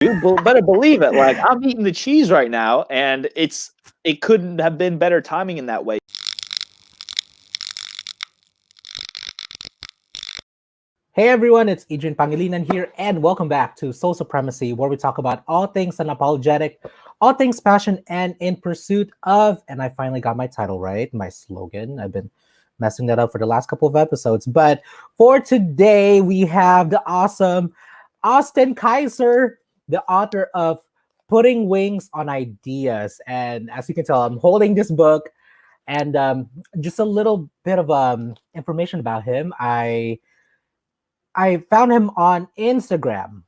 You better believe it. Like, I'm eating the cheese right now, and it couldn't have been better timing in that way. Hey everyone, it's Edrian Pangilinan here, and welcome back to Soul Supremacy, where we talk about all things unapologetic, all things passion, and in pursuit of. And I finally got my title right, my slogan. I've been messing that up for the last couple of episodes. But for today, we have the awesome Austin Kaiser, the author of Putting Wings on Ideas. And as you can tell, I'm holding this book, and just a little bit of information about him. I found him on Instagram.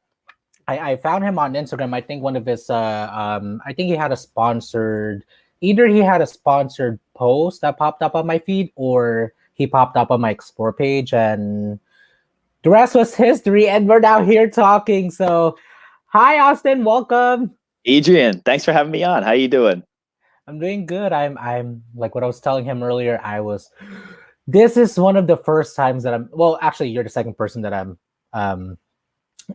I found him on Instagram. I think one of his I think he had a sponsored, either he had a sponsored post that popped up on my feed, or he popped up on my explore page, and the rest was history, and we're now here talking. So hi Austin, welcome. Adrian, thanks for having me on. How you doing? I'm doing good. I'm like what I was telling him earlier. This is one of the first times that actually you're the second person that I'm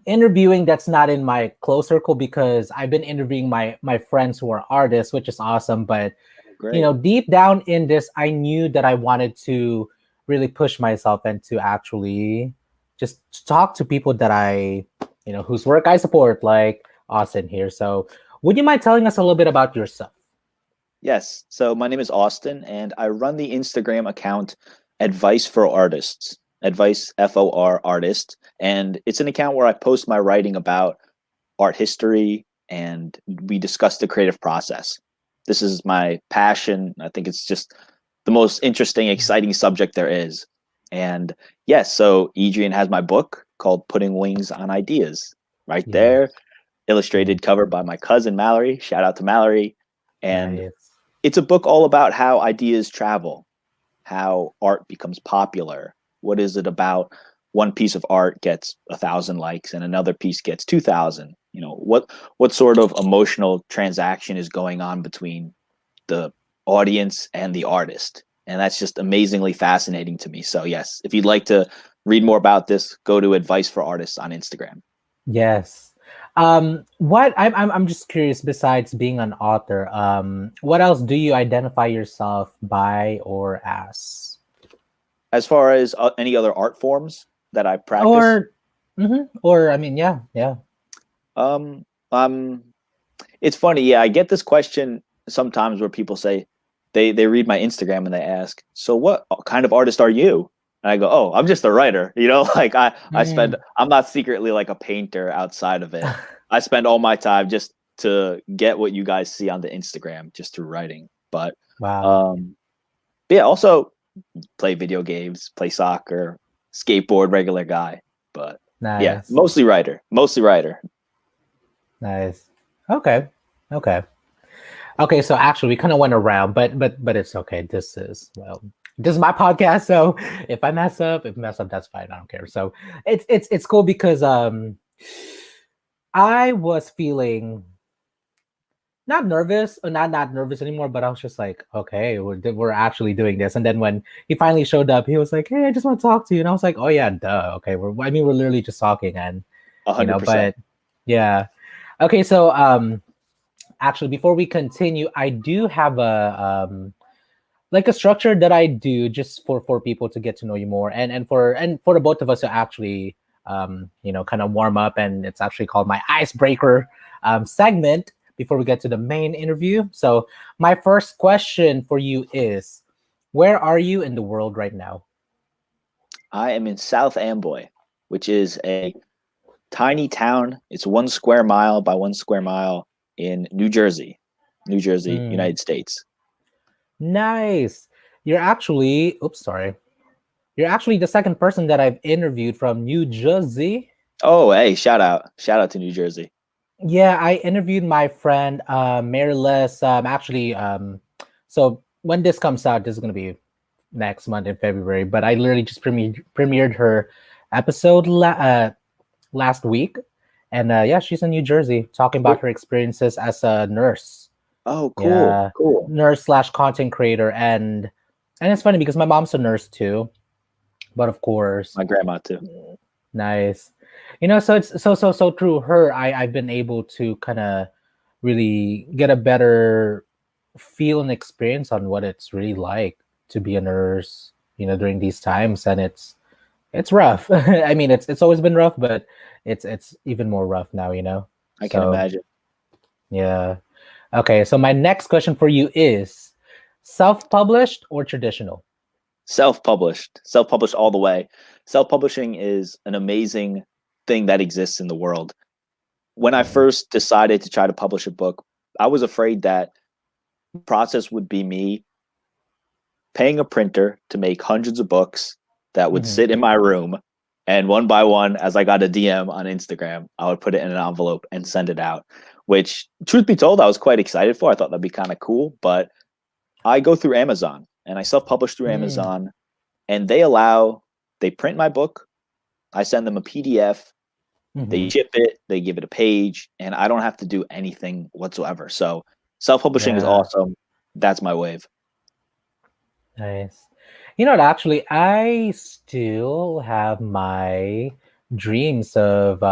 interviewing that's not in my close circle, because I've been interviewing my friends who are artists, which is awesome. But Great. Deep down in this, I knew that I wanted to really push myself and to actually just talk to people that whose work I support, like Austin here. So would you mind telling us a little bit about yourself? Yes. So my name is Austin, and I run the Instagram account Advice for Artists. Advice FOR Artist. And it's an account where I post my writing about art history, and we discuss the creative process. This is my passion. I think it's just the most interesting, exciting subject there is. And yes, so Adrian has my book called Putting Wings on Ideas right there, illustrated cover by my cousin Mallory. Shout out to Mallory. And Nice. it's a book all about how ideas travel, how art becomes popular. What is it about one piece of art gets 1,000 likes and another piece gets 2,000? What sort of emotional transaction is going on between the audience and the artist? And that's just amazingly fascinating to me. So yes, if you'd like to read more about this, go to Advice for Artists on Instagram. Yes. What I'm just curious, besides being an author, what else do you identify yourself by or as? As far as any other art forms that I practice, or I mean, yeah. um, it's funny. Yeah, I get this question sometimes where people say they read my Instagram and they ask, "So what kind of artist are you?" And I go, "Oh, I'm just a writer." Like I'm not secretly like a painter outside of it. I spend all my time just to get what you guys see on the Instagram just through writing. But Wow. yeah, also play video games, play soccer, skateboard, regular guy. But yeah, Nice. mostly writer. Mostly writer. Nice. Okay. Okay, so actually we kind of went around, but it's okay. This is my podcast, so if I mess up, that's fine. I don't care. So it's cool because I was feeling not nervous, or not nervous anymore, but I was just like, okay, we're actually doing this. And then when he finally showed up, he was like, "Hey, I just want to talk to you," and I was like, "Oh yeah, duh. Okay, we're literally just talking." And 100%. but yeah, okay. So actually, before we continue, I do have a structure that I do just for people to get to know you more, and for the both of us to actually kind of warm up. And it's actually called my Icebreaker segment before we get to the main interview. So my first question for you is, where are you in the world right now? I am in South Amboy, which is a tiny town. It's 1 square mile by 1 square mile in New Jersey, United States. Nice. You're actually, oops, sorry. You're actually the second person that I've interviewed from New Jersey. Oh, hey, shout out to New Jersey. Yeah, I interviewed my friend Mary Les. So when this comes out, this is gonna be next month in February. But I literally just premiered her episode last week, and yeah, she's in New Jersey talking about her experiences as a nurse. Oh, cool, Yeah, cool. nurse / content creator, and it's funny because my mom's a nurse too, but of course, My grandma too. Nice. So it's so through her, I've been able to kind of really get a better feel and experience on what it's really like to be a nurse, during these times. And it's rough. I mean, it's always been rough, but it's even more rough now. I can So imagine. yeah. Okay, so my next question for you is self-published or traditional? Self-published all the way. Self-publishing is an amazing thing that exists in the world. When I Mhm. first decided to try to publish a book, I was afraid that the process would be me paying a printer to make hundreds of books that would Mhm. sit in my room, and one by one, as I got a DM on Instagram, I would put it in an envelope and send it out, which, truth be told, I was quite excited for. I thought that'd be kind of cool, but I go through Amazon and I self-publish through Mm. Amazon, and they print my book, I send them a PDF, they Mhm. ship it, they give it a page, and I don't have to do anything whatsoever. So self-publishing is Yeah, awesome. That's my wave. nice. What, actually, I still have my dreams of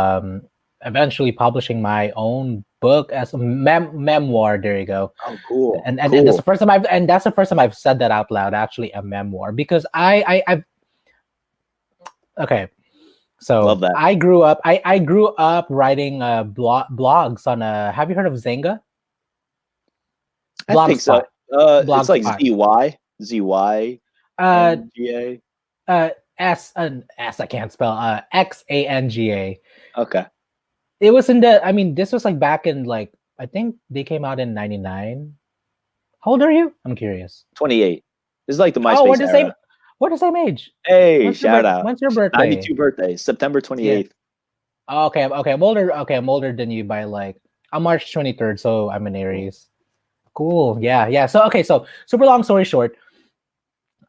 eventually publishing my own book as a memoir. There you go. Oh, cool, And cool. that's the first time I've said that out loud. Actually, a memoir, because I've okay. Love So that. I grew up writing blogs on have you heard of Zynga? I think so. Blogspot. It's like Blogspot. Uh ZYNGA. uh S I can't spell Xanga. Okay, It was in the I mean this was like back in like I think they came out in 99. How old are you? I'm curious. 28. This is like the Oh, MySpace era. we're the same age. Hey, shout out. When's your birthday? 92 birthday, September Yeah. 28th. Oh, okay, I'm older than you by like I'm March 23rd, so I'm an Cool. Aries. Cool. Yeah. So okay, so super long story short,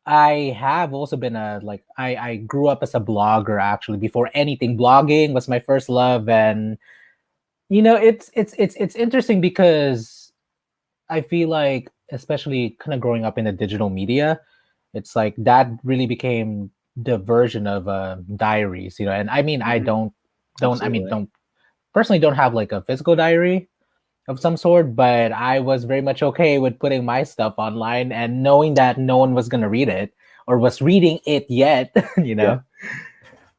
I have also been I grew up as a blogger actually before anything. Blogging was my first love, and it's interesting because I feel like, especially kind of growing up in the digital media, it's like that really became the version of diaries, and I mean I Mhm. Absolutely. don't personally don't have like a physical diary of some sort, but I was very much okay with putting my stuff online and knowing that no one was gonna read it or was reading it yet, you Yeah. know?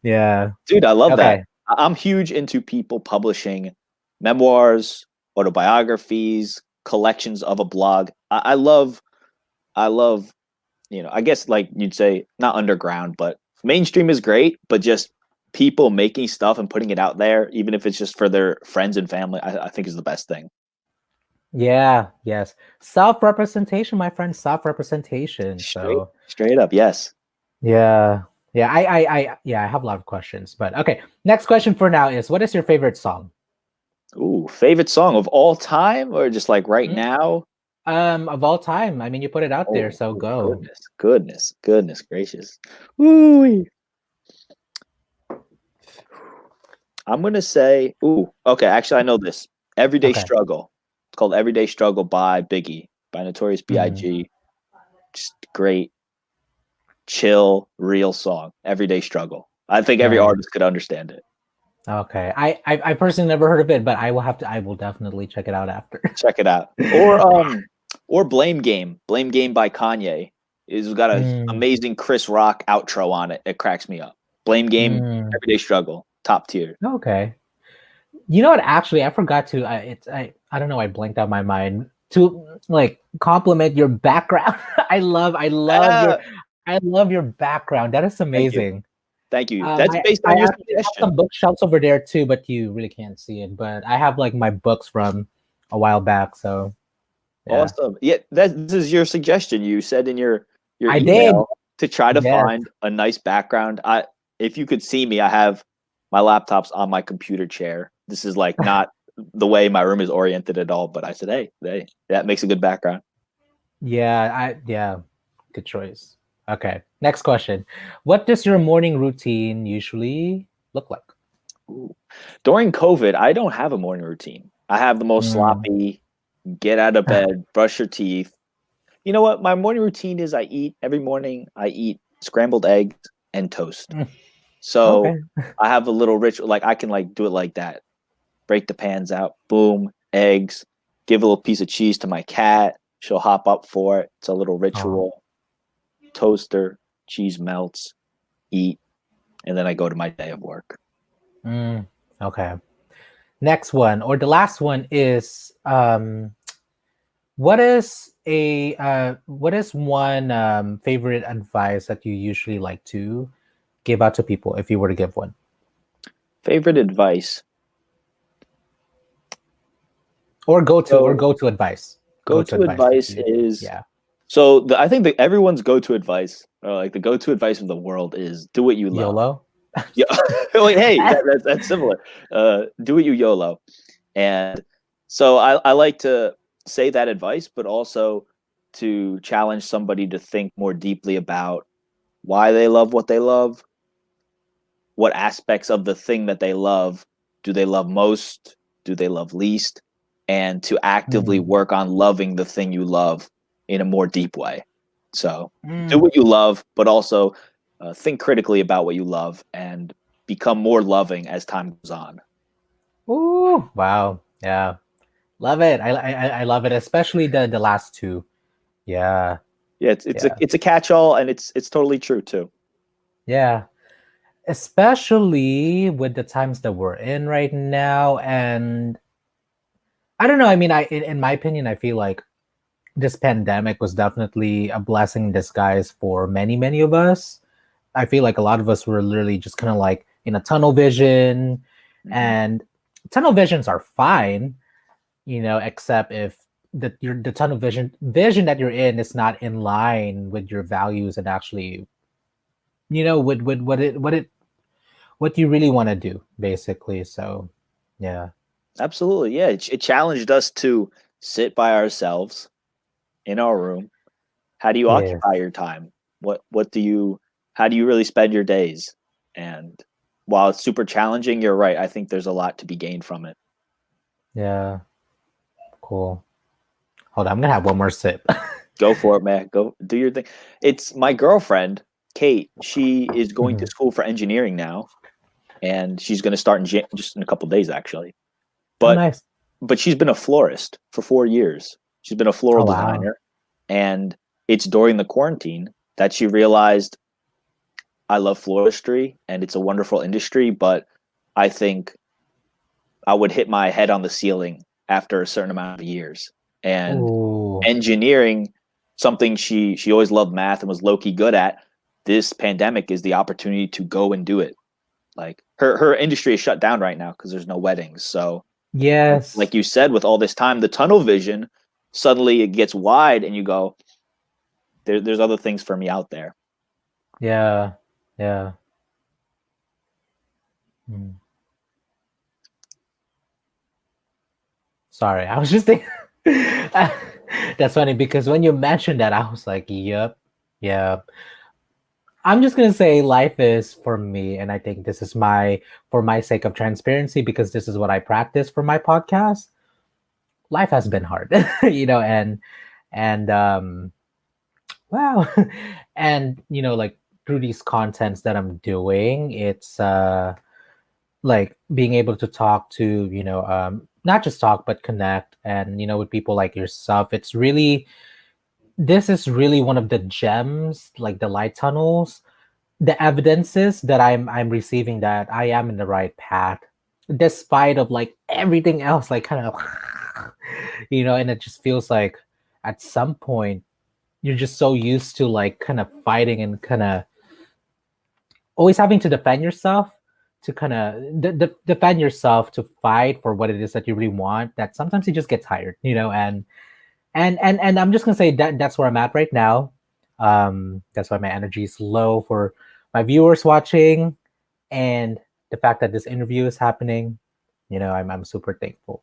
Yeah. Dude, I love that. Okay. I'm huge into people publishing memoirs, autobiographies, collections of a blog. I love, I guess like you'd say, not underground, but mainstream is great, but just people making stuff and putting it out there, even if it's just for their friends and family, I think is the best thing. Yeah, yes. Self-representation, my friend, self-representation. So Straight up, yes. yeah. Yeah, I have a lot of questions, but okay. Next question for now is what is your favorite song? Ooh, favorite song of all time or just like right Mm, now? of all time. I mean, you put it out there, Oh, so go. goodness gracious. Ooh, I'm gonna say, ooh, okay, actually I know this. Everyday Okay. Struggle. It's called Everyday Struggle by Biggie, by Notorious Mhm. B.I.G. Just great, chill, real song. Everyday Struggle. I think every Nice. artist could understand it. Okay. I personally never heard of it, but I will definitely check it out after. Check it out. Or Blame Game. Blame Game by Kanye. It's got a Mm, amazing Chris Rock outro on it. It cracks me up. Blame Game, mm. Everyday Struggle, top tier. Okay. You know what? Actually, I forgot to. I don't know. I blanked out my mind to like compliment your background. Ah, I love your background. That is thank you. amazing. Thank you. Um, That's I based I on your actually have suggestion. some bookshelves over there too, but you really can't see it. But I have like my books from a while back. So yeah, Awesome. Yeah, this is your suggestion. You said in your I did. email to try to Yes. find a nice background. If you could see me, I have my laptops on my computer chair. This is like not the way my room is oriented at all. But I said, hey, that makes a good background. Yeah. Good choice. Okay. Next question. What does your morning routine usually look like? Ooh. During COVID, I don't have a morning routine. I have the most Mm. sloppy, get out of bed, brush your teeth. You know what? My morning routine is every morning I eat scrambled eggs and toast. So Okay. I have a little ritual, like I can like do it like that. Break the pans out, boom, eggs, give a little piece of cheese to my cat. She'll hop up for it. It's a little Oh. ritual. Toaster, cheese melts, eat, and then I go to my day of work. Okay. Next one, or the last one is what is one favorite advice that you usually like to give out to people if you were to give one? Favorite advice. Or go to So advice. Go to go-to advice that advice you is yeah. I think that everyone's go-to advice, or like the go-to advice of the world, is do what you love. YOLO. Yeah. Wait, hey, that's similar. Do what you YOLO. And so I like to say that advice, but also to challenge somebody to think more deeply about why they love what they love, what aspects of the thing that they love do they love most, do they love least, and to actively Mm. work on loving the thing you love in a more deep way. So do Mm. what you love, but also think critically about what you love and become more loving as time goes on. Ooh, wow. Yeah. Love it. I love it, especially the last two. Yeah. Yeah, Yeah. it's a catch-all, and it's totally true too. Yeah. Especially with the times that we're in right now. And I don't know. I mean, in my opinion, I feel like this pandemic was definitely a blessing in disguise for many, many of us. I feel like a lot of us were literally just kind of like in a tunnel vision, Hmm. and tunnel visions are fine, except if the tunnel vision that you're in is not in line with your values and actually, with what you really want to do, basically. So, yeah. Absolutely, yeah. It challenged us to sit by ourselves in our room. How do you Yes. occupy your time? What do you how do you really spend your days? And while it's super challenging, you're right. I think there's a lot to be gained from it. Yeah. Cool. Hold on, I'm gonna have one more sip. Go for it, man. Go do your thing. It's my girlfriend, Kate. She is going to Mhm. school for engineering now, and she's going to start in just in a couple days, actually. Oh, But nice. she's been a florist for 4 years. She's been a floral Oh, wow. designer, and it's during the quarantine that she realized I love floristry and it's a wonderful industry, but I think I would hit my head on the ceiling after a certain amount of years. And Ooh. engineering, something she always loved math and was low key good at. This pandemic is the opportunity to go and do it. Like her industry is shut down right now because there's no weddings. So Yes. like you said, with all this time, the tunnel vision suddenly it gets wide, and you go, there's other things for me out there. Yeah. Yeah. Mm. Sorry, I was just thinking. That's funny because when you mentioned that, I was like, "Yep, yeah." I'm just gonna say life is for me, and I think this is for my sake of transparency, because this is what I practice for my podcast. Life has been hard, and wow, and like through these contents that I'm doing, it's like being able to talk to not just talk but connect, and with people like yourself. This is really one of the gems, like the light tunnels, the evidences that I'm receiving that I am in the right path, despite of like everything else, like kind of and it just feels like at some point you're just so used to like kind of fighting and kind of always having to defend yourself, to kind of defend yourself, to fight for what it is that you really want, that sometimes you just get tired, and I'm just gonna say that that's where I'm at right now. That's why my energy is low for my viewers watching, and the fact that this interview is happening. I'm super thankful.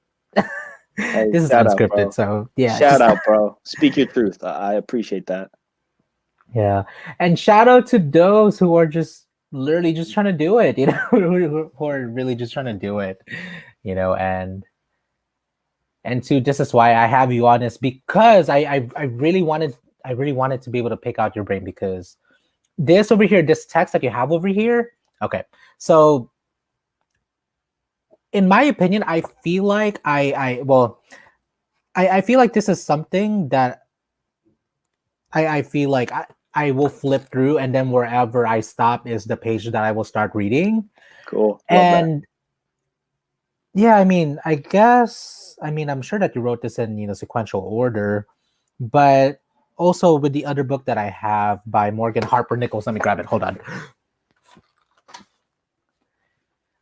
Hey, This is shout out, unscripted, bro. so yeah, Shout just out, bro. Speak your truth. I appreciate that. yeah. And shout out to those who are just literally just trying to do it, who are really just trying to do it, and two, this is why I have you on this, because I really wanted to be able to pick out your brain, because this over here, this text that you have over here, Okay. So in my opinion, I feel like I feel like this is something that I feel like I will flip through, and then wherever I stop is the page that I will start reading. Cool. Love that. And yeah, I mean, I'm sure that you wrote this in, sequential order, but also with the other book that I have by Morgan Harper Nichols. Let me grab it. Hold on.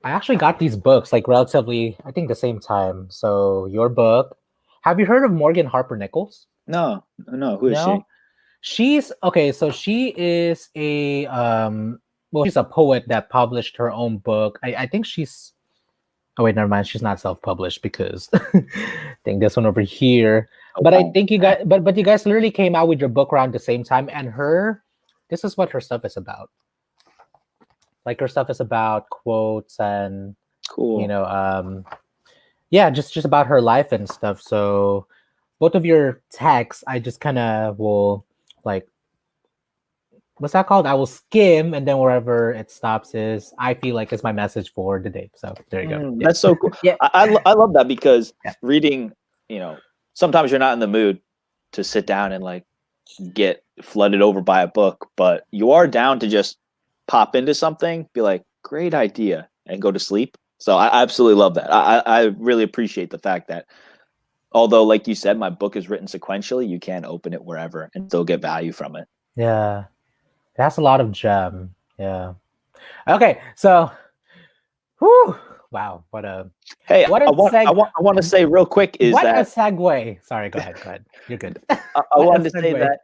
I actually got these books like relatively, I think, the same time. So your book. Have you heard of Morgan Harper Nichols? No. Who is she? No. She's okay. So she is a well, she's a poet that published her own book. I think she's. Oh wait, never mind. She's not self-published because I think this one over here. Oh, But I wow. think you guys, but you guys literally came out with your book around the same time, and this is what her stuff is about. Like her stuff is about quotes and Cool. yeah, just about her life and stuff. So both of your texts, I just kind of will like, what's that called? I will skim, and then wherever it stops is I feel like is my message for the day. So there you go. Yeah. That's so cool. Yeah. I love that because Yeah. reading, sometimes you're not in the mood to sit down and like get flooded over by a book, but you are down to just pop into something, be like, great idea, and go to sleep. So I absolutely love that. I really appreciate the fact that although, like you said, my book is written sequentially, you can open it wherever and still get value from it. Yeah. It has a lot of gem. Yeah. Okay. So, whew, wow. What a Hey, what a I want to say real quick is what that a segue. Sorry, go ahead. You're good. I What a wanted to say segue. that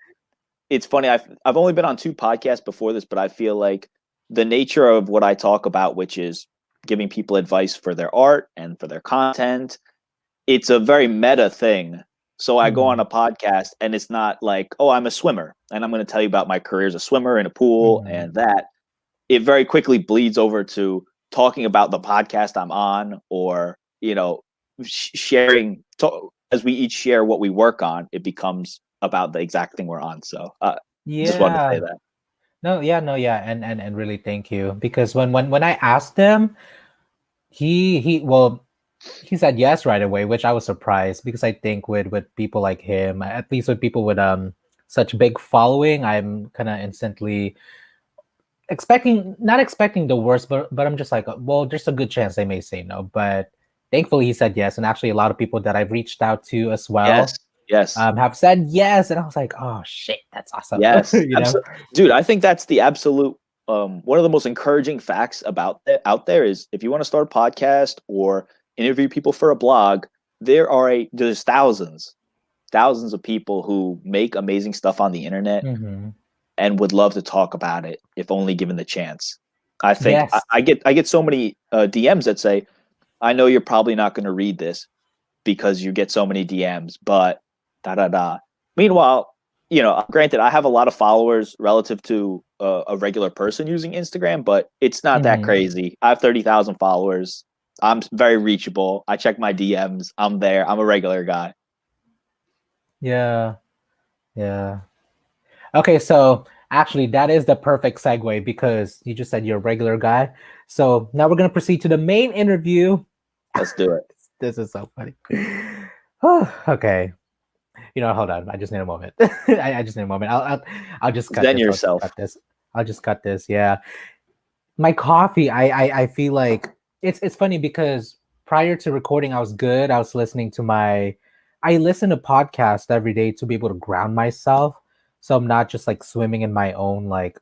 it's funny. I've only been on 2 podcasts before this, but I feel like the nature of what I talk about, which is giving people advice for their art and for their content, it's a very meta thing. So I go on a podcast and it's not like, oh, I'm a swimmer and I'm going to tell you about my career as a swimmer in a pool and that. It very quickly bleeds over to talking about the podcast I'm on, or, sharing as we each share what we work on, it becomes about the exact thing we're on. So just wanted to say that. No, yeah, and really thank you, because when I asked him, he said yes right away, which I was surprised, because I think with people like him, at least with people with such big following, I'm kind of instantly not expecting the worst, but I'm just like, well, there's a good chance they may say no, but thankfully he said yes, and actually a lot of people that I've reached out to as well, yes, have said yes, and I was like, oh shit, that's awesome. yes, you know? Dude, I think that's the absolute one of the most encouraging facts out there is if you want to start a podcast or interview people for a blog, there's thousands of people who make amazing stuff on the internet and would love to talk about it if only given the chance. I think Yes. I get so many DMs that say, I know you're probably not going to read this because you get so many DMs, but da da da. Meanwhile, granted, I have a lot of followers relative to a regular person using Instagram, but it's not that crazy. I have 30,000 followers. I'm very reachable. I check my DMs. I'm there. I'm a regular guy. Yeah. Okay, so actually that is the perfect segue, because you just said you're a regular guy. So now we're going to proceed to the main interview. Let's do it. This is so funny. Okay. Hold on. I just need a moment. I just need a moment. I'll just cut Zen this. yourself. I'll just cut this. Yeah. My coffee, I feel like it's funny, because prior to recording, I was good. I was listening to I listen to podcasts every day to be able to ground myself, so I'm not just like swimming in my own like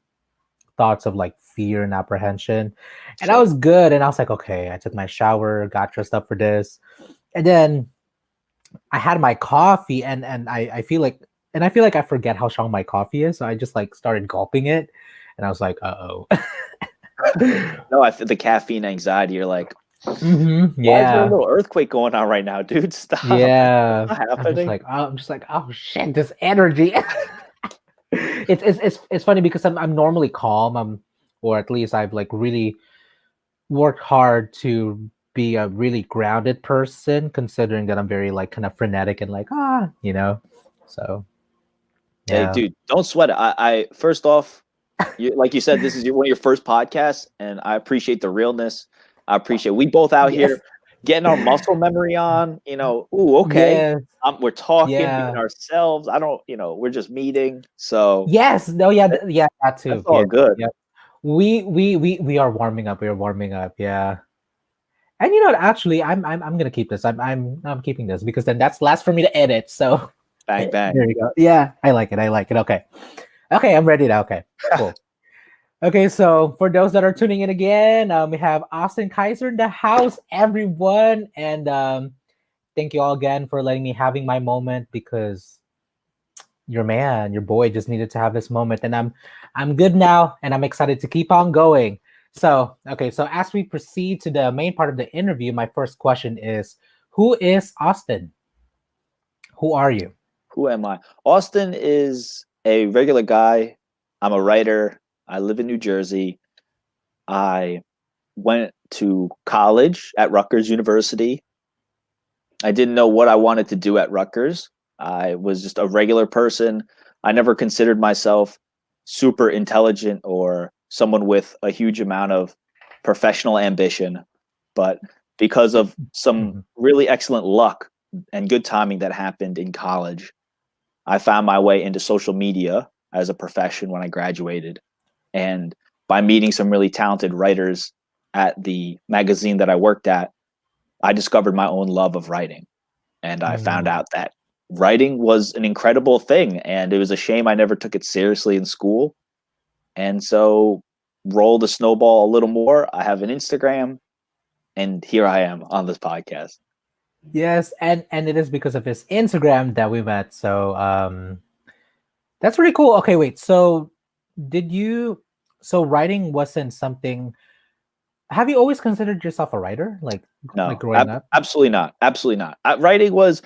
thoughts of like fear and apprehension. And I was good, and I was like, okay, I took my shower, got dressed up for this, and then I had my coffee, and I feel like I forget how strong my coffee is, so I just like started gulping it, and I was like, uh-oh. No, I feel the caffeine anxiety. You're like, Yeah. why is there a little earthquake going on right now, dude? Stop. Yeah. What's happening? I'm just like, oh shit, this energy. It's funny because I'm normally calm. Or at least I've like really worked hard to be a really grounded person, considering that I'm very like kind of frenetic and like so. Yeah. Hey, dude, don't sweat it. I first off, Like you said, this is one of your first podcasts, and I appreciate the realness. I appreciate we both out Yes. here getting our muscle memory on. Ooh, okay. Yes. We're talking, being Yeah. ourselves. I don't, we're just meeting. So Yes. No. Yeah. that- Yeah. That that's too. Yeah. all good. Yeah. We are warming up. We are warming up. Yeah. And you know what? Actually, I'm gonna keep this. I'm keeping this because then that's last for me to edit. So Bang, there bang. you go. Yeah. I like it. I like it. Okay. Okay. I'm ready now. Okay. Cool. Okay, so for those that are tuning in again, we have Austin Kaiser in the house, everyone, and thank you all again for letting me having my moment because your boy just needed to have this moment, and I'm good now, and I'm excited to keep on going. So okay, so as we proceed to the main part of the interview, my first question is, who is Austin? Who are you? Who am I? Austin is a regular guy. I'm a writer. I live in New Jersey. I went to college at Rutgers University. I didn't know what I wanted to do at Rutgers. I was just a regular person. I never considered myself super intelligent or someone with a huge amount of professional ambition. But because of some Mhm. really excellent luck and good timing that happened in college, I found my way into social media as a profession when I graduated. And by meeting some really talented writers at the magazine that I worked at, I discovered my own love of writing. And I found Mm. out that writing was an incredible thing. And it was a shame I never took it seriously in school. And so roll the snowball a little more. I have an Instagram, and here I am on this podcast. Yes, and it is because of his Instagram that we met. So that's really cool. Okay, wait. So did you so writing wasn't something have you always considered yourself a writer? Like No, growing up? absolutely not. Absolutely not. Writing was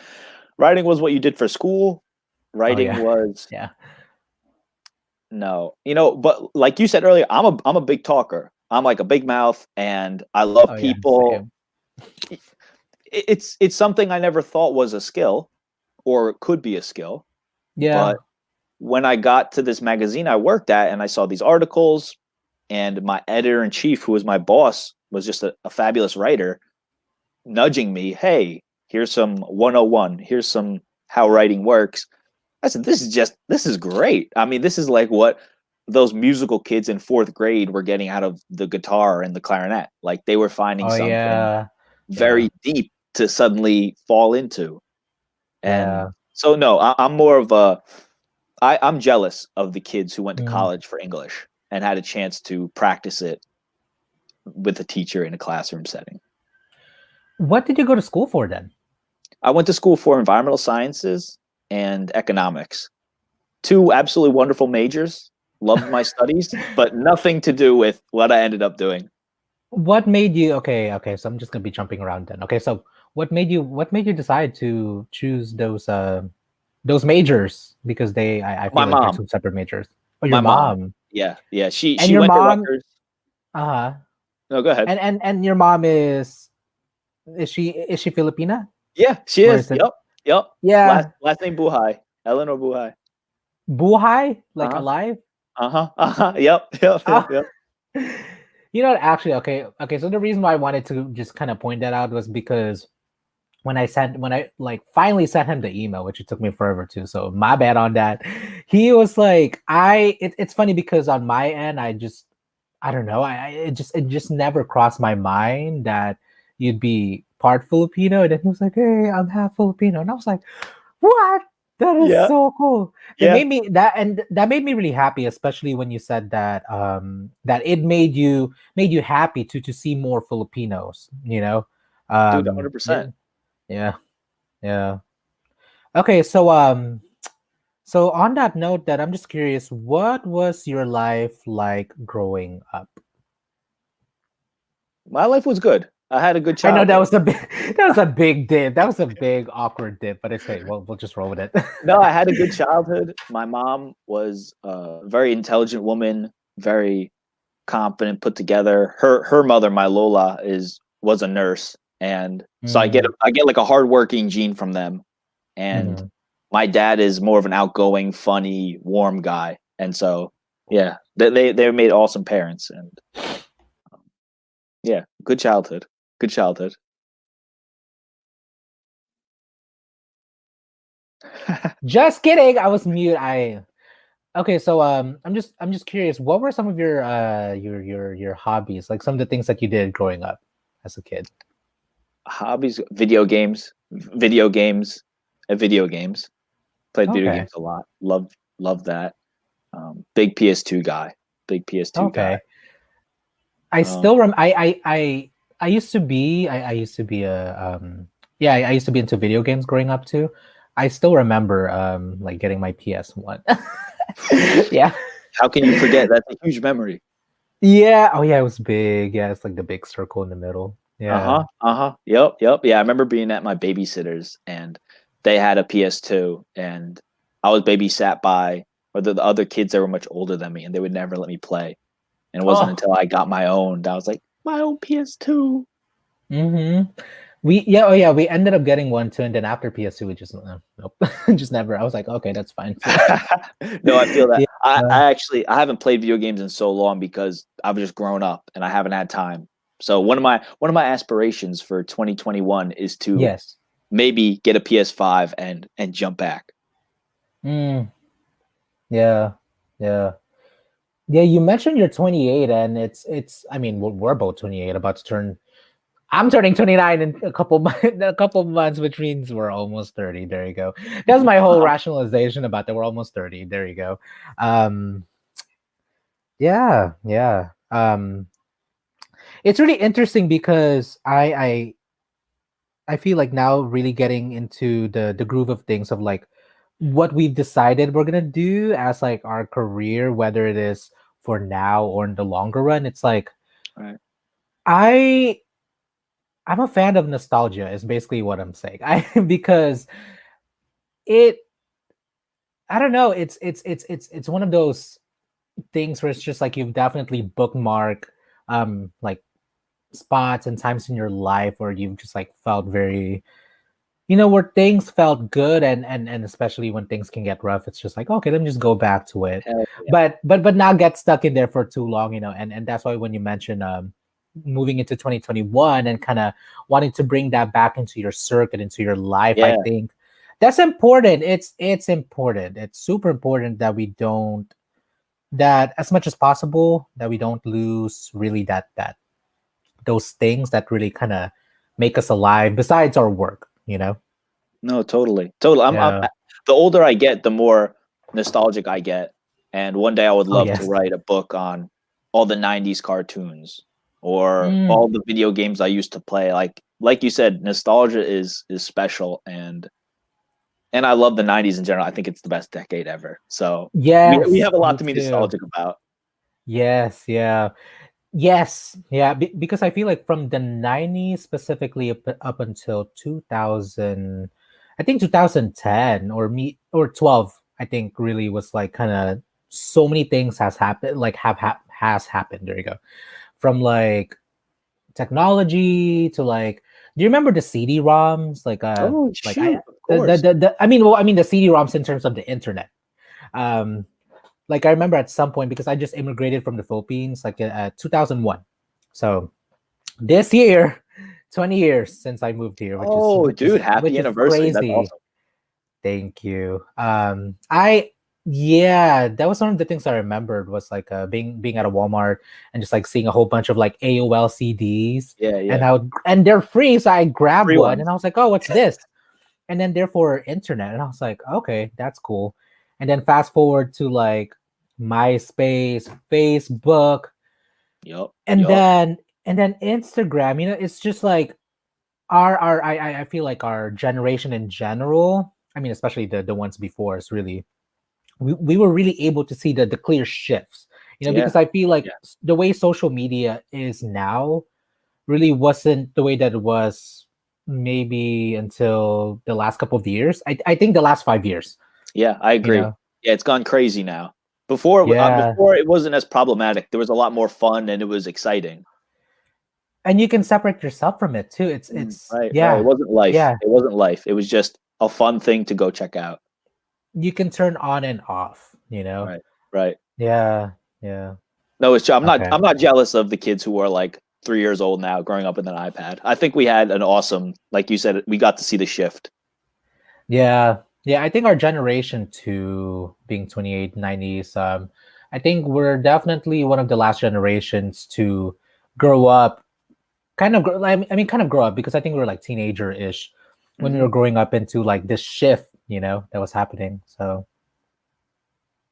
what you did for school. Oh Writing yeah. was Yeah. no, but like you said earlier, I'm a big talker. I'm like a big mouth, and I love Oh yeah, people. same. It's something I never thought was a skill or could be a skill. Yeah. But when I got to this magazine I worked at, and I saw these articles, and my editor in chief, who was my boss, was just a fabulous writer, nudging me, "Hey, here's some 101. Here's some how writing works." I said, this is great. I mean, this is like what those musical kids in fourth grade were getting out of the guitar and the clarinet. Like they were finding Oh something yeah. Yeah. very deep to suddenly fall into. And Yeah. so, no, I'm more of I'm jealous of the kids who went to Mm. college for English and had a chance to practice it with a teacher in a classroom setting. What did you go to school for then? I went to school for environmental sciences and economics. Two absolutely wonderful majors. Loved my studies, but nothing to do with what I ended up doing. What made you okay, so I'm just gonna be jumping around then. Okay, so what made you decide to choose those majors? Because I My feel like they're mom, two separate majors. Oh, your my mom. mom. Yeah, yeah. She And she your went to mom, Rutgers. uh-huh. No, go ahead. And your mom is she Filipina? Yeah, she Or is. is it Yep, yep. Last yeah, last name Buhai, Eleanor Buhai. buhay? Uh Like huh. alive? Uh huh. Uh huh. Yep. Yep. Yep. Oh. Yep. You know what, actually, okay, so the reason why I wanted to just kind of point that out was because when I like finally sent him the email, which it took me forever to, so my bad on that. He was like, it's funny because on my end, I don't know, it just never crossed my mind that you'd be part Filipino. And then he was like, "Hey, I'm half Filipino," and I was like, "What? That is Yeah. so cool." It Yeah. made me that and that made me really happy, especially when you said that that it made you happy to see more Filipinos, Dude, yeah, 100%. yeah, yeah. Okay, so on that note, that I'm just curious, what was your life like growing up? My life was good. I had a good I know that childhood. was a big that was a big dip. That was a big awkward dip, but it's okay. We'll just roll with it. No, I had a good childhood. My mom was a very intelligent woman, very competent, put together. Her mother, my Lola, was a nurse, and so Mm, I get like a hardworking gene from them. And mhm. my dad is more of an outgoing, funny, warm guy, and so yeah, They made awesome parents, and yeah, good childhood. Good childhood. Just kidding. I was mute. Okay, so I'm just curious, what were some of your hobbies, like some of the things that you did growing up as a kid? Hobbies, video games, video games, and video games. Played video Okay. games a lot. Love that. Big PS2 guy. Big PS2 guy. Okay. I Um, still rem I used to be I used to be a yeah, I used to be into video games growing up too. I still remember like getting my PS1. Yeah. how can you forget? That's a huge memory. Yeah. Oh yeah, it was big. Yeah, it's like the big circle in the middle. Yeah. Uh-huh. Uh-huh. Yep. Yeah, I remember being at my babysitter's and they had a PS2 and I was babysat by or the other kids that were much older than me and they would never let me play. And it wasn't Oh. until I got my own that I was like, my own PS2. Mm-hmm. We ended up getting one too, and then after PS2, we just nope, just never. I was like, okay, that's fine. So, No, I feel that. yeah. I haven't played video games in so long because I've just grown up and I haven't had time. So one of my aspirations for 2021 is to Yes. maybe get a PS5 and jump back. Mm, yeah. Yeah. Yeah. You mentioned you're 28, and it's. I mean, we're both 28, about to turn. I'm turning 29 in a couple months, which means we're almost 30. There you go. That's my whole rationalization about that. We're almost 30. There you go. Um, yeah, yeah. It's really interesting because I feel like now really getting into the groove of things of like what we've decided we're gonna do as like our career, whether it is for now or in the longer run. It's like Right. I I'm a fan of nostalgia is basically what I'm saying. I because it I don't know, it's one of those things where it's just like you've definitely bookmark like spots and times in your life where you've just like felt very where things felt good and especially when things can get rough, it's just like okay, let me just go back to it. Hell yeah. But not get stuck in there for too long, and that's why when you mention moving into 2021 and kind of wanting to bring that back into your circuit, into your life, I Yeah. think that's important. It's important. It's super important that we don't that as much as possible that we don't lose really that those things that really kind of make us alive besides our work. No, totally. Totally. Yeah. The older I get, the more nostalgic I get. And one day I would Oh love to yes. write a book on all the 90s cartoons or Mm, all the video games I used to play. Like you said, nostalgia is special and I love the 90s in general. I think it's the best decade ever. So we yes, have a lot me to be too. nostalgic about. Yes, yeah. Yes, yeah, because I feel like from the 90s specifically up until 2000, I think 2010 or 12, I think really was like kind of so many things has happened, like has happened. There you go. From like technology to like, do you remember the CD-ROMs? Oh Like I shoot, of course. I mean, well, I mean the CD-ROMs in terms of the internet. Um, like I remember at some point because I just immigrated from the Philippines, like 2001. So this year, 20 years since I moved here, which is Oh which is dude, happy which is anniversary. That's crazy. awesome. Thank you. I Yeah, that was one of the things I remembered was like being at a Walmart and just like seeing a whole bunch of like AOL CDs, Yeah, and yeah. and they're free, so I grabbed Free one ones. and I was like, oh, what's this? And then therefore internet, and I was like, okay, that's cool. And then fast forward to like MySpace, Facebook, Yup, and yup. then Instagram. It's just like I feel like our generation in general, I mean especially the ones before us, really we were really able to see the clear shifts, Yeah, because I feel like yeah. the way social media is now really wasn't the way that it was maybe until the last couple of years. I think the last 5 years, Yeah, I you agree. know. Yeah, it's gone crazy now. Yeah. Before it wasn't as problematic. There was a lot more fun and it was exciting. And you can separate yourself from it too. It's Right, right. It yeah. wasn't life. Yeah. It wasn't life. It was just a fun thing to go check out. You can turn on and off. Right, right. Yeah. Yeah. No, it's true. I'm not. Okay. I'm not jealous of the kids who are like 3 years old now, growing up with an iPad. I think we had an awesome, like you said, we got to see the shift. Yeah. Yeah. I think our generation too, being 28, 90s, I think we're definitely one of the last generations to grow up, I mean, kind of grow up because I think we were like teenager ish when we Hmm. were growing up into like this shift, that was happening. So,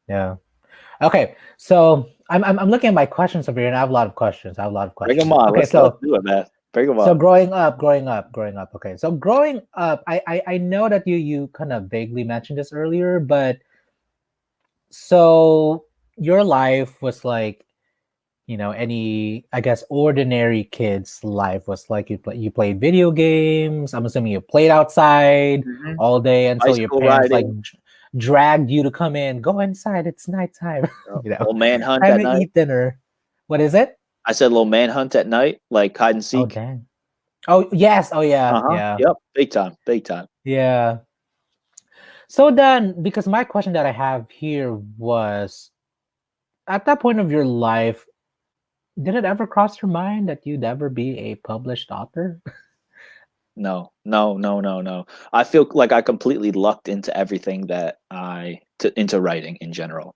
yeah. Okay. So I'm looking at my questions over here and I have a lot of questions. I have a lot of Bring them questions. on. Okay. Let's do it, man. Bring them So on. growing up. Okay. So growing up, I know that you kind of vaguely mentioned this earlier, but so your life was like, any, I guess, ordinary kid's life was like you played video games. I'm assuming you played outside Hmm. all day until your Bicycle parents like riding, dragged you to come in, go inside, it's nighttime, little manhunt time at to night. eat dinner. What is it? I said little manhunt at night, like hide and Oh, seek. dang. Oh, yes. Oh, yeah. Uh-huh. Yeah. Yep. Big time. Big time. Yeah. So then, because my question that I have here was, at that point of your life, did it ever cross your mind that you'd ever be a published author? No, no, no, no, no. I feel like I completely lucked into everything into writing in general.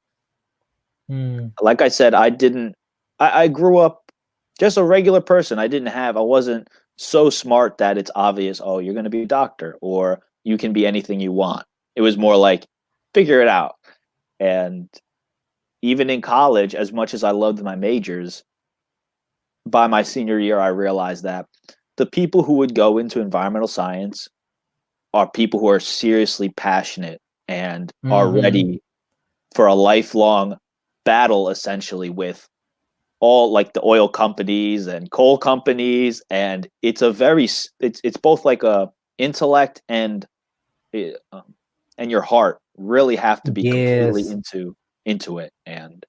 Hmm. Like I said, I grew up just a regular person. I wasn't so smart that it's obvious, oh, you're going to be a doctor or you can be anything you want. It was more like, figure it out. And even in college, as much as I loved my majors, by my senior year, I realized that the people who would go into environmental science are people who are seriously passionate and are Mm-hmm. ready for a lifelong battle, essentially, with all like the oil companies and coal companies. And it's both like a intellect and your heart really have to be completely Yes. into it. And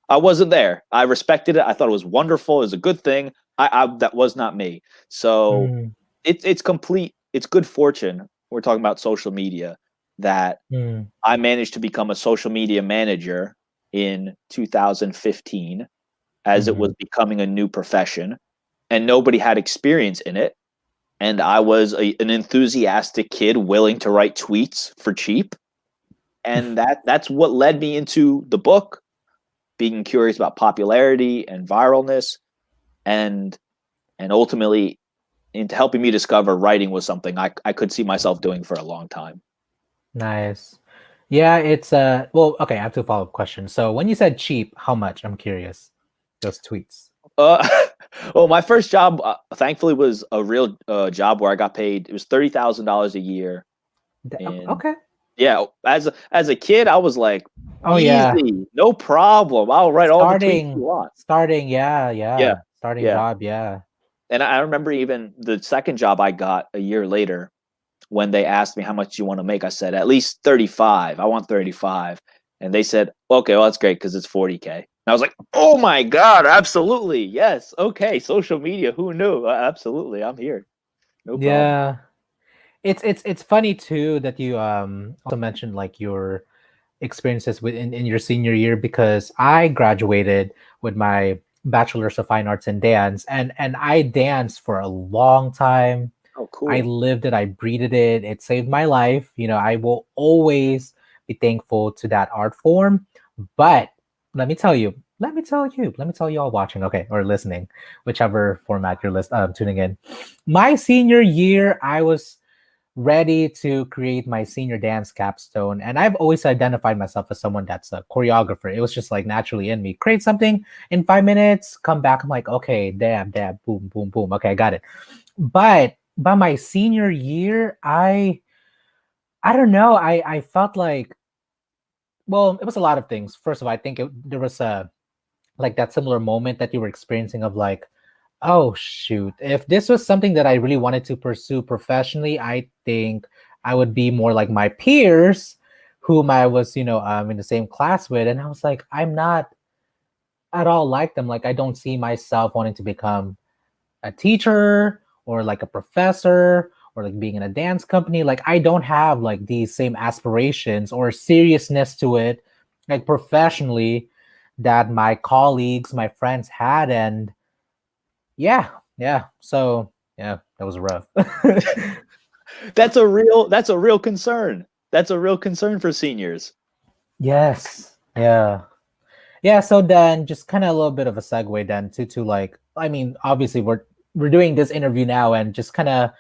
I wasn't there. I respected it. I thought it was wonderful. It was a good thing. I that was not me. So Mm, it's complete. It's good fortune. We're talking about social media that mm, I managed to become a social media manager in 2015 as it was mhm. becoming a new profession and nobody had experience in it. And I was an enthusiastic kid willing to write tweets for cheap. And that's what led me into the book, being curious about popularity and viralness, and ultimately into helping me discover writing was something I could see myself doing for a long time. Nice. Yeah, it's well, okay, I have two follow-up questions. So when you said cheap, how much? I'm curious. Those tweets. Uh, well, my first job, thankfully, was a real job where I got paid. It was $30,000 a year. And Okay. yeah, as a kid, I was like, Oh yeah. easy, no problem. I'll write all the tweets you Starting, want. starting, yeah, Yeah, yeah. Starting yeah. job, yeah. And I remember even the second job I got a year later when they asked me how much you want to make. I said at least 35. I want 35. And they said, okay, well that's great because it's 40K. And I was like, oh my God, absolutely. Yes. Okay. Social media. Who knew? Absolutely. I'm here. No problem. Yeah. It's funny too that you also mentioned like your experiences in your senior year because I graduated with my bachelor's of fine arts in dance and I danced for a long time. Oh, I cool. lived it, I breathed it, it saved my life. I will always be thankful to that art form. But let me tell you all watching, okay, or listening, whichever format you're tuning in. My senior year, I was ready to create my senior dance capstone. And I've always identified myself as someone that's a choreographer. It was just like naturally in me. Create something in 5 minutes, come back. I'm like, okay, dab, boom, boom, boom. Okay, I got it. But by my senior year, I don't know. I felt like, well, it was a lot of things. First of all, I think there was a like that similar moment that you were experiencing of like, oh shoot, if this was something that I really wanted to pursue professionally, I think I would be more like my peers whom I was, in the same class with. And I was like, I'm not at all like them. Like I don't see myself wanting to become a teacher or like a professor or like being in a dance company. Like I don't have like these same aspirations or seriousness to it, like professionally. that my colleagues, my friends had. And yeah. So yeah, that was rough. That's a real concern. That's a real concern for seniors. Yes. Yeah. Yeah. So then just kind of a little bit of a segue then to like, I mean, obviously we're doing this interview now and just kind of,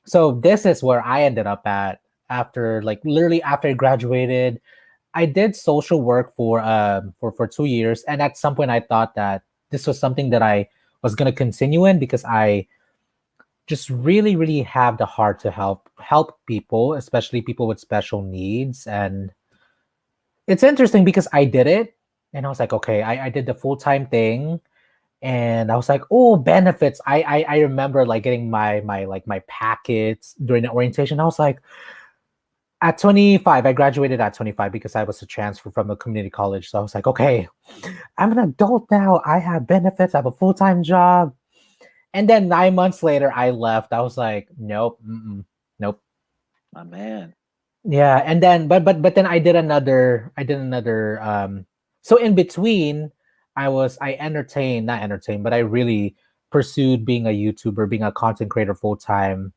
so this is where I ended up at after, like, literally after I graduated. I did social work for 2 years, and at some point I thought that this was something that I was going to continue in because I just really have the heart to help people, especially people with special needs. And it's interesting because I did it, and I was like, okay, I did the full-time thing, and I was like, oh, benefits. I remember like getting my packets during the orientation. I was like, at 25, I graduated at 25 because I was a transfer from a community college. So I was like, okay, I'm an adult now. I have benefits. I have a full-time job. And then 9 months later, I left. I was like, nope, nope. My man. Yeah, and then but then I did another so in between I entertained, not entertained, but I really pursued being a YouTuber, being a content creator full time.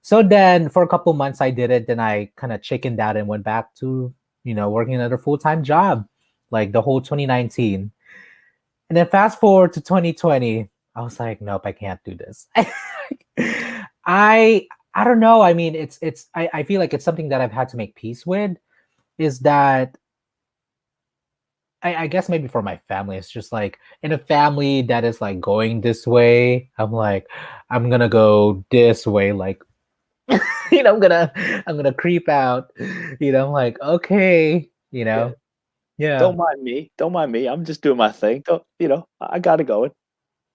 So then for a couple months I did it, then I kind of chickened out and went back to, working another full-time job like the whole 2019. And then fast forward to 2020, I was like, nope, I can't do this. I I don't know. I mean, I feel like it's something that I've had to make peace with, is that I guess maybe for my family, it's just like in a family that is like going this way, I'm like, I'm gonna go this way, like I'm gonna creep out. I'm like, okay, Yeah. yeah. Don't mind me. Don't mind me. I'm just doing my thing. Don't, I got it going.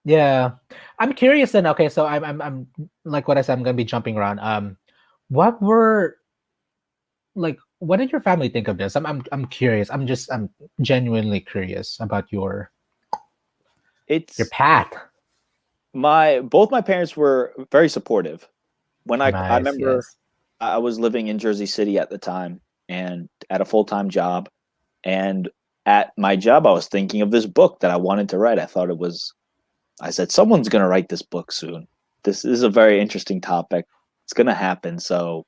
Yeah. I'm curious then. Okay, so I'm like what I said, I'm gonna be jumping around. What were like what did your family think of this? I'm curious. I'm genuinely curious about your It's path. both my parents were very supportive. When I Nice, remember yes. I was living in Jersey City at the time and at a full-time job. And at my job, I was thinking of this book that I wanted to write. I said, someone's going to write this book soon. This is a very interesting topic. It's going to happen. So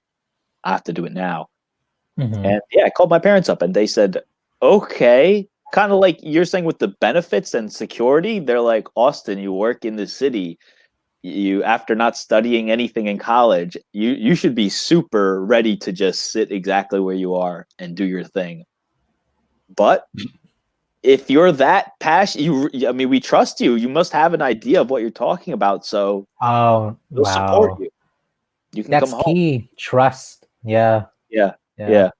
I have to do it now. Mm-hmm. And yeah, I called my parents up and they said, okay. Kind of like you're saying with the benefits and security. They're like, Austin, you work in the city. You, after not studying anything in college, you should be super ready to just sit exactly where you are and do your thing. But if you're that passionate, I mean, we trust you. You must have an idea of what you're talking about. So Oh, we'll support wow. you. You can come That's home. key. Trust. Yeah. Yeah. Yeah. Yeah.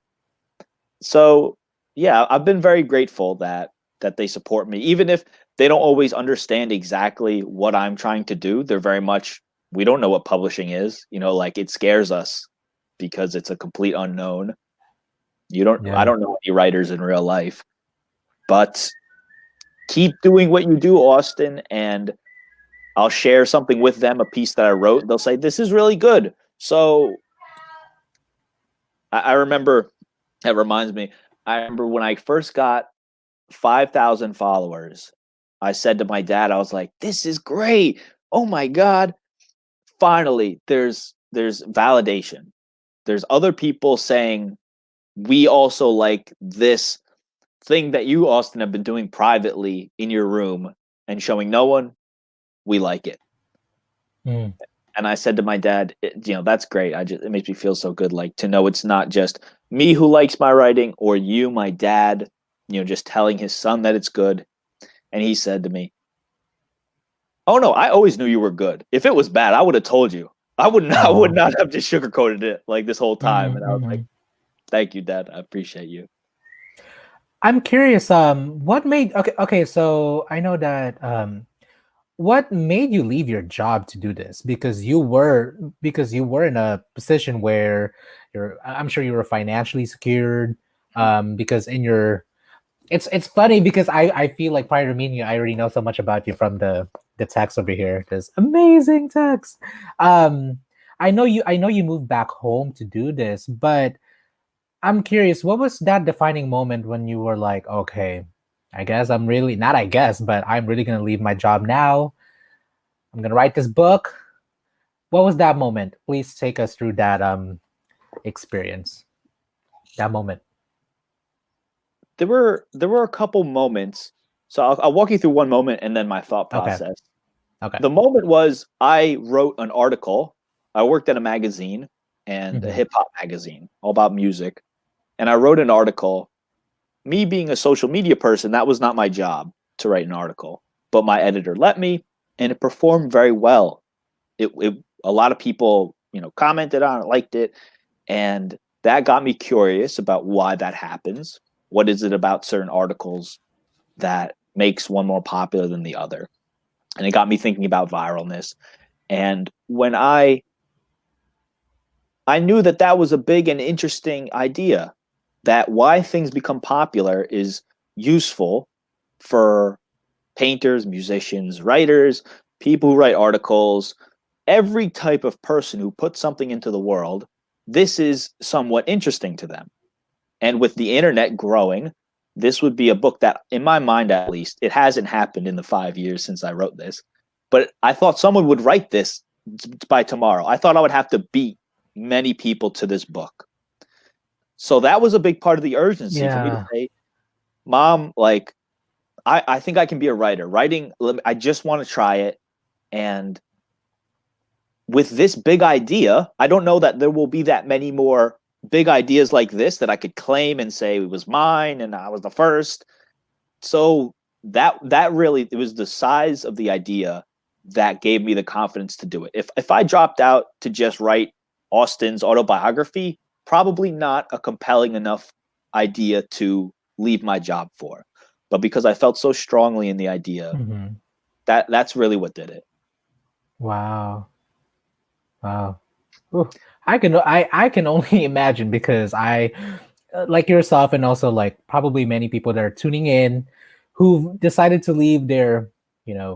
So yeah, I've been very grateful that they support me, even if they don't always understand exactly what I'm trying to do. They're very much, we don't know what publishing is. Like it scares us because it's a complete unknown. I Yeah. don't know any writers in real life, but keep doing what you do, Austin, and I'll share something with them, a piece that I wrote. They'll say, this is really good. So I remember, that reminds me, I remember when I first got 5,000 followers, I said to my dad, I was like, this is great. Oh my God. Finally, there's validation. There's other people saying, we also like this thing that you, Austin, have been doing privately in your room and showing no one. We like it. Mm. And I said to my dad, that's great. It makes me feel so good, like to know it's not just me who likes my writing or you, my dad, just telling his son that it's good. And he said to me, oh no, I always knew you were good. If it was bad, I would have told you. I would Oh. not have just sugarcoated it like this whole time. And I was like, Mm-hmm. thank you, Dad. I appreciate you. I'm curious, what made okay, so I know that what made you leave your job to do this? Because you were in a position where I'm sure you were financially secured. Because in your it's funny because I feel like prior to meeting you, I already know so much about you from the text over here. This amazing text. Um I know you moved back home to do this, but I'm curious, what was that defining moment when you were like, okay, I guess I'm really not. I guess, but I'm really gonna leave my job now. I'm gonna write this book. What was that moment? Please take us through that experience. That moment. There were a couple moments. So I'll walk you through one moment and then my thought Okay. process. Okay. The moment was I wrote an article. I worked at a magazine and a Mhm. hip hop magazine all about music. And I wrote an article. Me being a social media person, that was not my job to write an article, but my editor let me, and it performed very well. It a lot of people, commented on it, liked it, and that got me curious about why that happens. What is it about certain articles that makes one more popular than the other? And it got me thinking about viralness. And when I knew that that was a big and interesting idea, that why things become popular is useful for painters, musicians, writers, people who write articles, every type of person who puts something into the world. This is somewhat interesting to them. And with the internet growing, this would be a book that, in my mind at least, it hasn't happened in the 5 years since I wrote this, but I thought someone would write this by tomorrow. I thought I would have to beat many people to this book. So that was a big part of the urgency for me to Yeah. say, Mom, like, I think I can be a writer. Writing, I just want to try it. And with this big idea, I don't know that there will be that many more big ideas like this that I could claim and say it was mine and I was the first. So that really, it was the size of the idea that gave me the confidence to do it. If I dropped out to just write Austin's autobiography, probably not a compelling enough idea to leave my job for. But because I felt so strongly in the idea, Mhm. that's really what did it. Wow. Wow. Ooh. I can only imagine because I like yourself and also like probably many people that are tuning in who've decided to leave their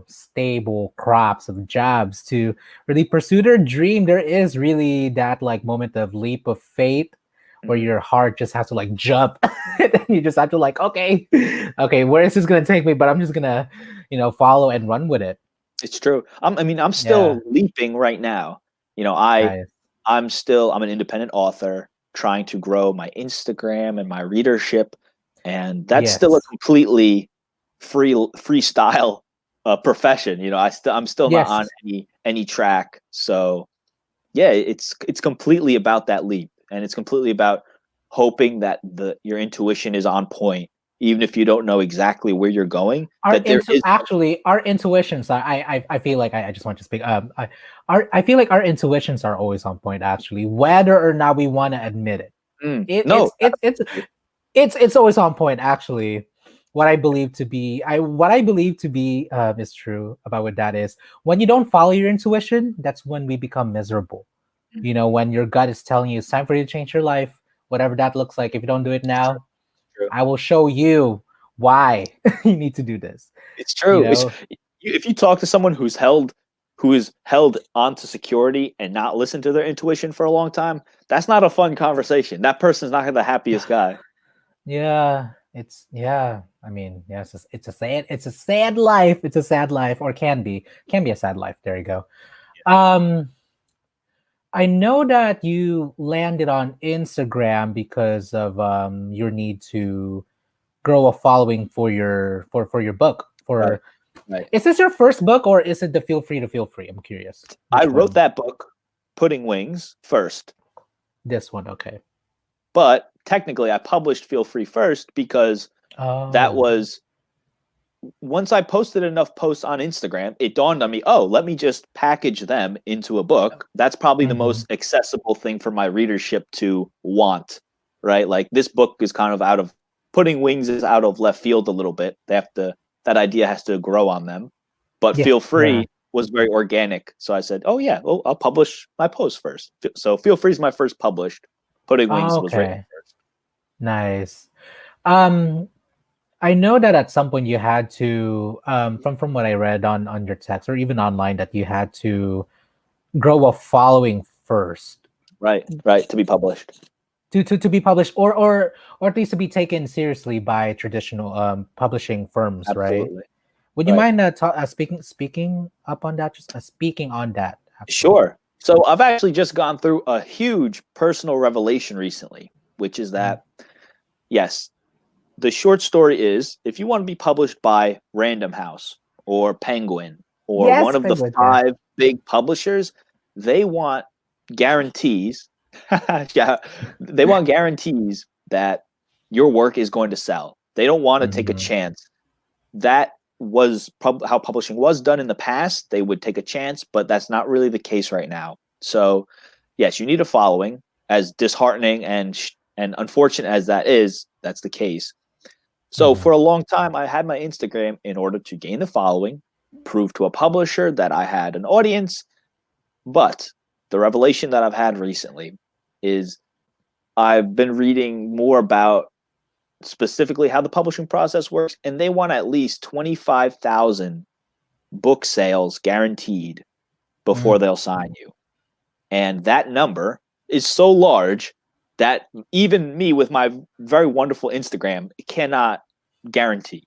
stable crops of jobs to really pursue their dream. There is really that like moment of leap of faith where Mhm. your heart just has to like jump and then you just have to like okay, where is this gonna take me, but I'm just gonna follow and run with it. It's true. I'm Yeah. still leaping right now. You know, I Nice. I'm an independent author trying to grow my Instagram and my readership, and that's still a Yes. completely freestyle profession. I'm still not on Yes. any track. So yeah, it's completely about that leap, and it's completely about hoping that the your intuition is on point, even if you don't know exactly where you're going. Our That there intu is actually our intuitions. I feel like I just want to speak. I feel like our intuitions are always on point. Actually, whether or not we want to admit it, it no, it's always on point. Actually, what I believe to be is true about what that is. When you don't follow your intuition, that's when we become miserable. When your gut is telling you it's time for you to change your life, whatever that looks like. If you don't do it it's true. now, True. I will show you why you need to do this. It's You true. know, If you talk to someone who is held onto security and not listen to their intuition for a long time, that's not a fun conversation. That person's not the happiest guy. yeah, yeah. I mean, yes, it's a sad life. It's a sad life, or can be a sad life. There you go. Um, I know that you landed on Instagram because of your need to grow a following for your book. Right. For Right. Is this your first book or is it the Feel Free to Feel Free? I'm curious. I Which wrote one? that book, Putting Wings, first, This one, okay. but technically I published Feel Free first because that Oh. was once I posted enough posts on Instagram, it dawned on me, oh, let me just package them into a book. That's probably the Mhm. most accessible thing for my readership to want, right? Like this book is kind of out of Putting Wings is out of left field a little bit. That idea has to grow on them. But Yes. Feel Yeah. Free was very organic. So I said, oh yeah, well, I'll publish my post first. So Feel Free is my first published. Putting Wings was written Okay. first. Nice. Um, I know that at some point you had to, from what I read on your text or even online, that you had to grow a following first. Right, right, to be published. to be published, or at least to be taken seriously by traditional publishing firms, right? Absolutely. Would you Right. mind speaking up on that? Just speaking on that, actually. Sure. So I've actually just gone through a huge personal revelation recently, which is Mm. that, yes, the short story is if you want to be published by Random House or Penguin or one Yes, of the Penguin. Yeah. 5 big publishers, they want guarantees. Yeah, they want guarantees that your work is going to sell. They don't want to take a Mhm. chance. That was how publishing was done in the past. They would take a chance, but that's not really the case right now. So, yes, you need a following. As disheartening and unfortunate as that is, that's the case. So Mhm. for a long time, I had my Instagram in order to gain the following, prove to a publisher that I had an audience. But the revelation that I've had recently is I've been reading more about specifically how the publishing process works, and they want at least 25,000 book sales guaranteed before Mm. they'll sign you. And that number is so large that even me with my very wonderful Instagram cannot guarantee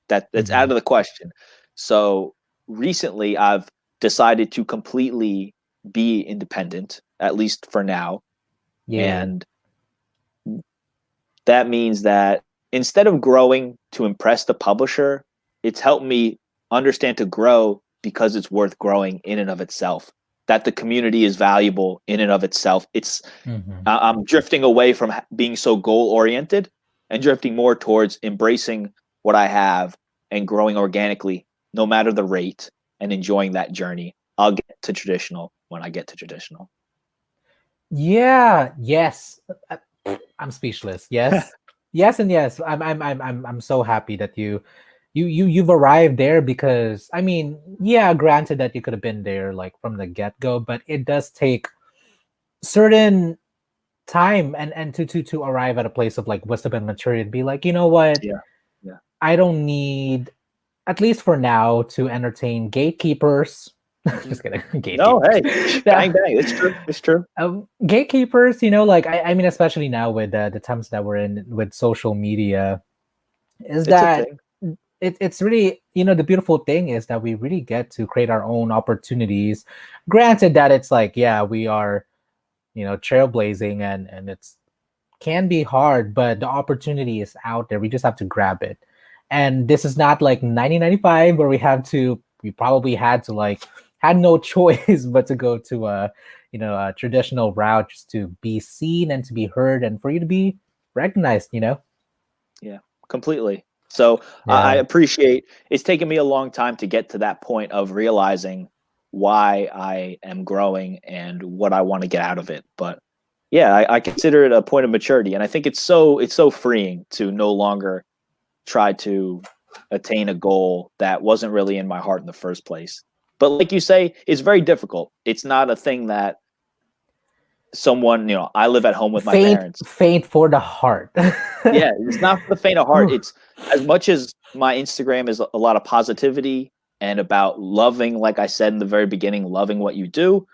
that. That's out Mhm. of the question. So recently I've decided to completely be independent, at least for now. Yeah. And that means that instead of growing to impress the publisher, it's helped me understand to grow because it's worth growing in and of itself. That the community is valuable in and of itself. Mhm. I'm drifting away from being so goal oriented and drifting more towards embracing what I have and growing organically, no matter the rate, and enjoying that journey. I'll get to traditional when I get to traditional. Yeah. Yes. I'm speechless. Yes. Yes, and yes. I'm so happy that you've arrived there, because I mean, yeah, granted that you could have been there like from the get-go, but it does take certain time and to arrive at a place of like wisdom and maturity and be like, you know what? Yeah. Yeah. I don't need, at least for now, to entertain gatekeepers. Mhm. Just kidding. No, Gatekeepers. hey, Yeah. bang bang. It's true. It's true. Gatekeepers, like I mean, especially now with the times that we're in with social media, is It's a that thing. it's really, the beautiful thing is that we really get to create our own opportunities. Granted that it's like, yeah, we are, trailblazing, and it's can be hard, but the opportunity is out there. We just have to grab it. And this is not like 1995 where we probably had no choice but to go to a traditional route just to be seen and to be heard and for you to be recognized. Yeah, completely. So I Yeah. appreciate it's taken me a long time to get to that point of realizing why I am growing and what I want to get out of it. But yeah, I consider it a point of maturity, and I think it's so freeing to no longer try to attain a goal that wasn't really in my heart in the first place. But like you say, it's very difficult. It's not a thing that someone, I live at home with my Faint parents. faint for the heart. Yeah, it's not for the faint of heart. Ooh. It's as much as my Instagram is a lot of positivity and about loving, like I said in the very beginning, loving what you do.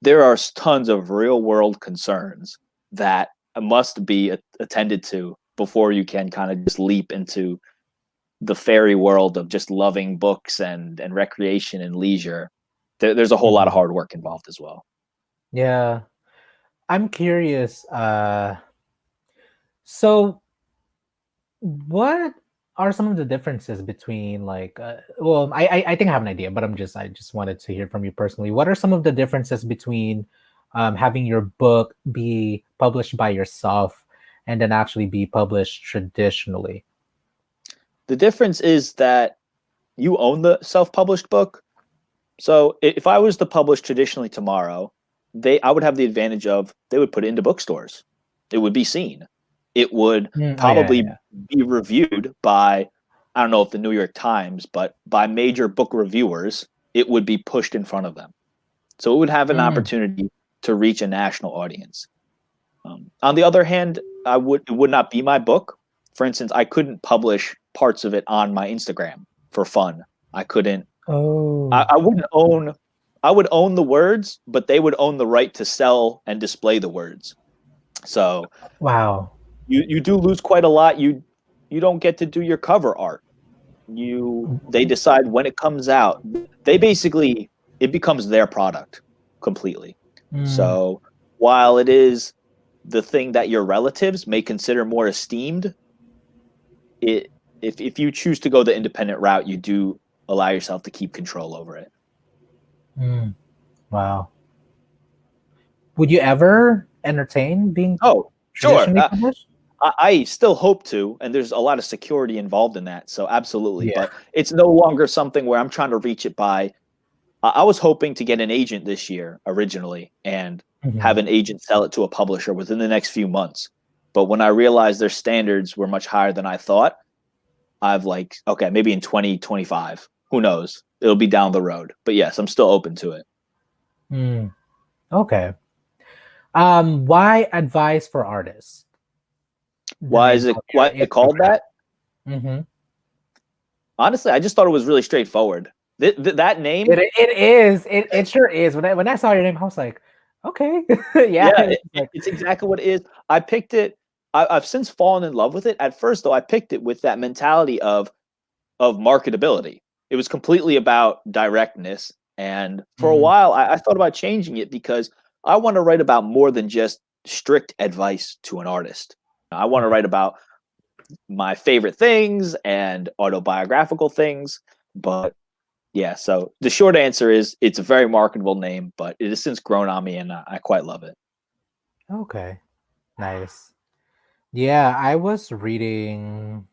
There are tons of real world concerns that must be attended to before you can kind of just leap into the fairy world of just loving books and recreation and leisure. There's a whole lot of Mhm. hard work involved as well. Yeah. I'm curious. So what are some of the differences between like well, I think I have an idea, but I just wanted to hear from you personally. What are some of the differences between having your book be published by yourself and then actually be published traditionally? The difference is that you own the self-published book. So if I was to publish traditionally tomorrow, I would have the advantage of they would put it into bookstores. It would be seen. It would Mm, oh yeah, probably yeah. be reviewed by, I don't know if the New York Times, but by major book reviewers. It would be pushed in front of them. So it would have an Mm, opportunity to reach a national audience. On the other hand, it would not be my book. For instance, I couldn't publish parts of it on my Instagram for fun. I couldn't. oh. I wouldn't own. I would own the words, but they would own the right to sell and display the words. So Wow. you do lose quite a lot. You don't get to do your cover art. They decide when it comes out. They basically, it becomes their product completely. Mm, So while it is the thing that your relatives may consider more esteemed, it if you choose to go the independent route, you do allow yourself to keep control over it. mm, wow. Would you ever entertain being Oh, sure. traditionally published? I still hope to, and there's a lot of security involved in that. So absolutely, Yeah. but it's no longer something where I'm trying to reach it by. I was hoping to get an agent this year originally, and have Mhm. an agent sell it to a publisher within the next few months. But when I realized their standards were much higher than I thought, I've like, okay, maybe in 2025, who knows? It'll be down the road. But yes, I'm still open to it. Mm, okay. Why advice for artists? The name of Why your is it called Instagram. that? Mm-hmm. Honestly, I just thought it was really straightforward. That name, It is. It sure is. When I saw your name, I was like, okay, yeah. yeah, It's like, it's exactly what it is. I picked it. I've since fallen in love with it. At first, though, I picked it with that mentality of marketability. It was completely about directness. And for a mm, while, I thought about changing it because I want to write about more than just strict advice to an artist. I want to mhm. write about my favorite things and autobiographical things. But yeah, so the short answer is it's a very marketable name, but it has since grown on me and I quite love it. Okay, nice. Yeah, I was reading.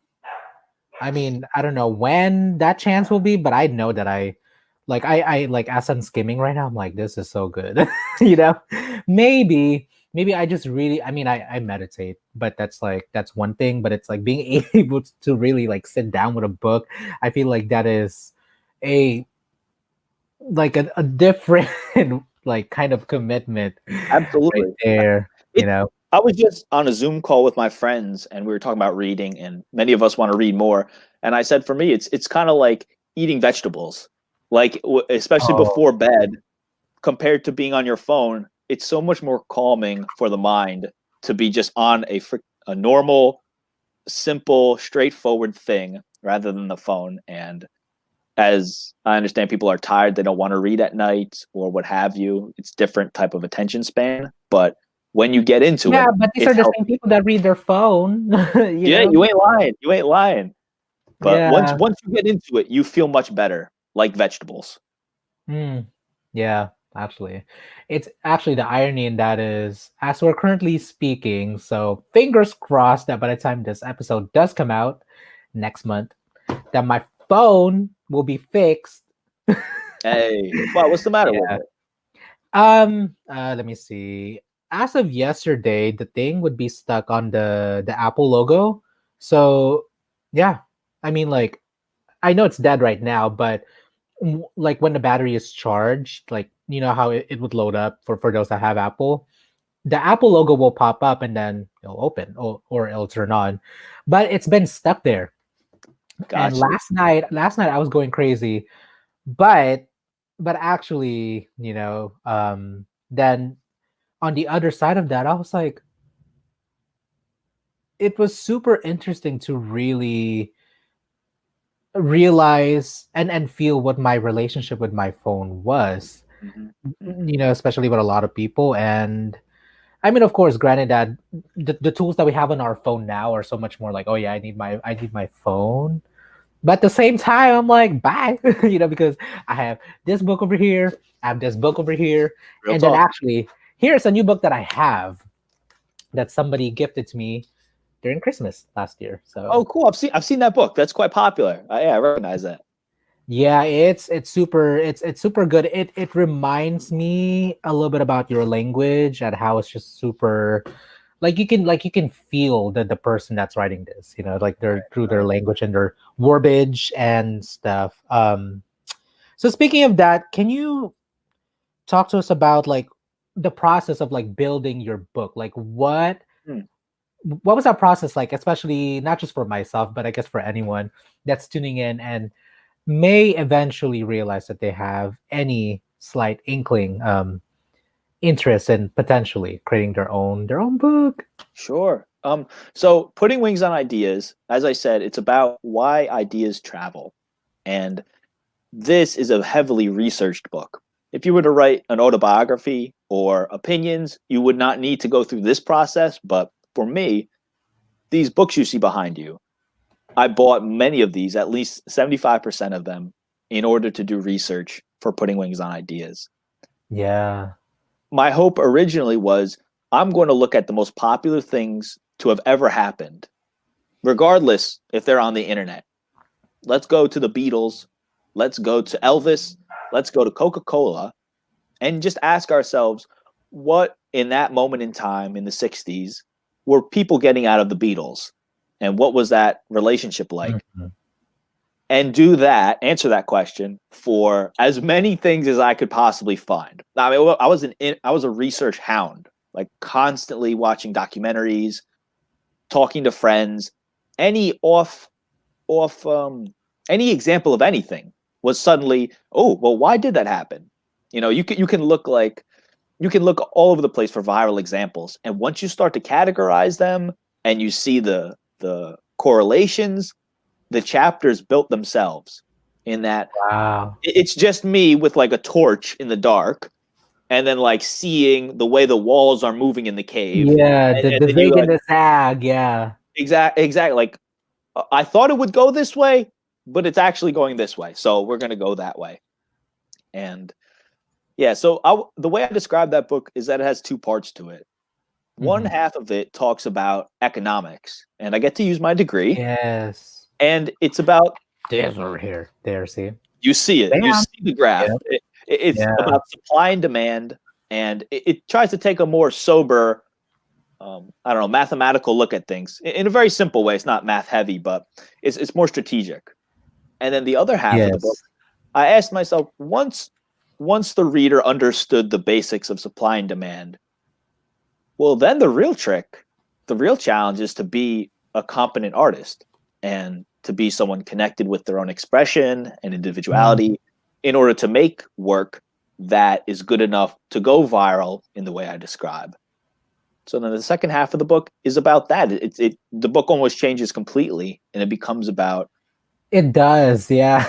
I mean, I don't know when that chance will be, but I know that I like as I'm skimming right now, I'm like, this is so good. you know, maybe I just really, I mean, I meditate, but that's one thing, but it's like being able to really like sit down with a book. I feel like that is a a different like kind of commitment right Absolutely. there, you It know. I was just on a Zoom call with my friends and we were talking about reading and many of us want to read more. And I said for me it's kind of like eating vegetables. Like especially Oh, before bed compared to being on your phone, it's so much more calming for the mind to be just on a normal, simple, straightforward thing rather than the phone. And as I understand, people are tired; they don't want to read at night or what have you. It's different type of attention span, but when you get into yeah, it, but these are it's the healthy. same people that read their phone, you Yeah, know. you ain't lying. You ain't lying. But Yeah. once you get into it, you feel much better, like vegetables. Mm, yeah, actually. It's actually the irony in that is, as we're currently speaking, so fingers crossed that by the time this episode does come out next month, that my phone will be fixed. Hey, well, what's the matter with Yeah. it? Let me see. As of yesterday, the thing would be stuck on the Apple logo. So, yeah. I mean, like, I know it's dead right now, but like when the battery is charged, like you know how it would load up for those that have Apple, the Apple logo will pop up and then it'll open or it'll turn on, but it's been stuck there. And Got you. last night I was going crazy, but actually, then on the other side of that, I was like, it was super interesting to really realize and feel what my relationship with my phone was, Hmm. Hmm. you know, especially with a lot of people. And I mean, of course, granted that the tools that we have on our phone now are so much more like, oh yeah, I need my phone. But at the same time, I'm like, bye, you know, because I have this book over here, I have this book over here, Real and then talk. actually, here's a new book that I have that somebody gifted to me during Christmas last year. Oh, So cool. I've seen that book. That's quite popular. Yeah, I recognize that. yeah, it's super good. It reminds me a little bit about your language and how it's just super like you can feel the person that's writing this, you know, like they're through their Right. language and their verbiage and stuff. So speaking of that, can you talk to us about like the process of like building your book? Like Hmm. what was that process like, especially not just for myself, but I guess for anyone that's tuning in and may eventually realize that they have any slight inkling, interest in potentially creating their own book? Sure. So putting wings on ideas, as I said, it's about why ideas travel. And this is a heavily researched book. If you were to write an autobiography or opinions, you would not need to go through this process. But for me, these books you see behind you, I bought many of these, at least 75% of them, in order to do research for putting wings on ideas. Yeah. My hope originally was I'm going to look at the most popular things to have ever happened, regardless if they're on the internet. Let's go to the Beatles. Let's go to Elvis. Let's go to Coca-Cola and just ask ourselves what in that moment in time in the 60s were people getting out of the Beatles and what was that relationship like? Mhm. And do that, answer that question for as many things as I could possibly find. I mean, I was a research hound, like constantly watching documentaries, talking to friends, any off any example of anything was suddenly, oh, well, why did that happen? You can look all over the place for viral examples, and once you start to categorize them and you see the correlations, the chapters built themselves in that Wow. it's just me with like a torch in the dark and then like seeing the way the walls are moving in the cave. Yeah, and, the and then you zig and like the zag, yeah. exactly like I thought it would go this way, but it's actually going this way, so we're going to go that way. And yeah, so the way I describe that book is that it has two parts to it. One Mhm. half of it talks about economics, and I get to use my degree, Yes. and it's about There's over here. There, see? you see it, you Bam. see the graph. Yeah. It's Yeah. about supply and demand, and it tries to take a more sober, I don't know, mathematical look at things in a very simple way. It's not math heavy, but it's more strategic. And then the other half of the book, Yes. I asked myself once the reader understood the basics of supply and demand, well, then the real challenge is to be a competent artist and to be someone connected with their own expression and Mm. individuality in order to make work that is good enough to go viral in the way I describe. So then the second half of the book is about that. The book almost changes completely and it becomes about It does, yeah.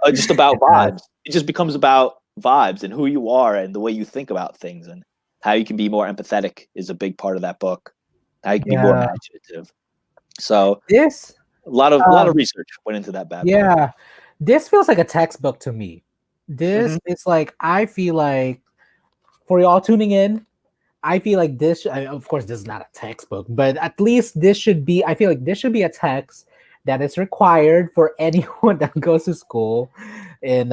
just about It does. vibes. It just becomes about vibes and who you are and the way you think about things and how you can be more empathetic is a big part of that book. How you can be more Yeah. imaginative. So This, a lot of um, research went into that bad boy. yeah. This feels like a textbook to me. This Hmm. is like, I feel like, for y'all tuning in, I feel like of course, this is not a textbook, but at least this should be, I feel like this should be a text that is required for anyone that goes to school in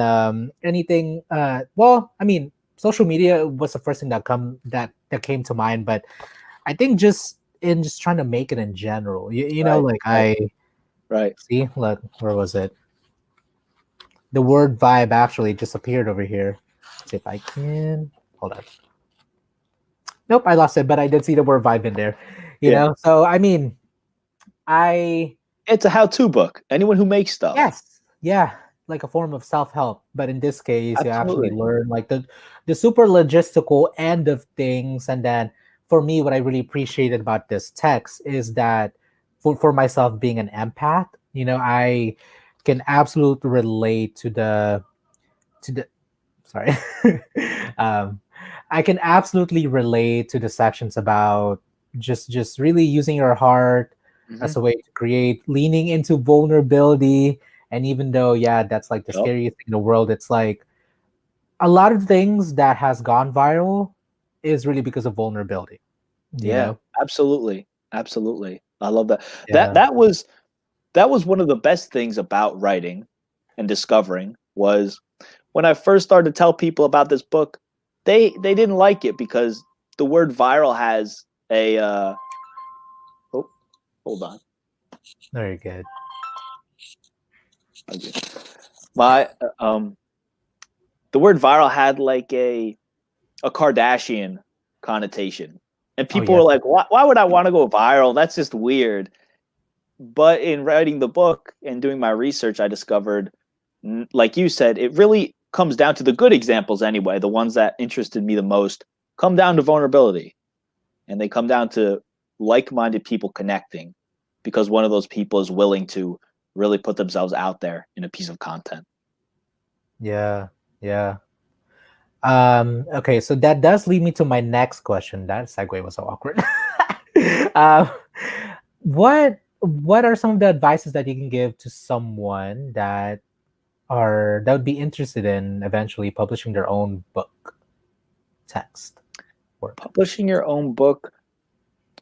anything. Well, I mean, social media was the first thing that came to mind, but I think just trying to make it in general, Right, like right, I right. see, look, where was it? The word vibe actually just appeared over here. Let's see if I can hold on. Nope, I lost it, but I did see the word vibe in there. Yeah. So I mean, I It's a how-to book. Anyone who makes stuff. yes, yeah, like a form of self-help, but in this case, you actually Absolutely. learn like the super logistical end of things. And then for me, what I really appreciated about this text is that for myself being an empath, I can absolutely relate to the sorry. um, I can absolutely relate to the sections about just really using your heart Hmm. as a way to create, leaning into vulnerability. And even though, yeah, that's like the Yep. scariest thing in the world, it's like a lot of things that has gone viral is really because of vulnerability, you Yeah, know? absolutely. Absolutely. I love that. Yeah. That was one of the best things about writing and discovering was when I first started to tell people about this book, they didn't like it because the word viral has a oh, hold on. Very good. Okay. My the word viral had like a Kardashian connotation. And Oh, people were yes. like, why would I want to go viral? That's just weird. But in writing the book and doing my research, I discovered, like you said, it really comes down to the good examples anyway, the ones that interested me the most. come down to vulnerability, and they come down to like-minded people connecting because one of those people is willing to really put themselves out there in a piece of content. Yeah, yeah. Okay, so that does lead me to my next question. That segue was so awkward. um, what are some of the advices that you can give to someone that would be interested in eventually publishing their own book, text work? Publishing your own book.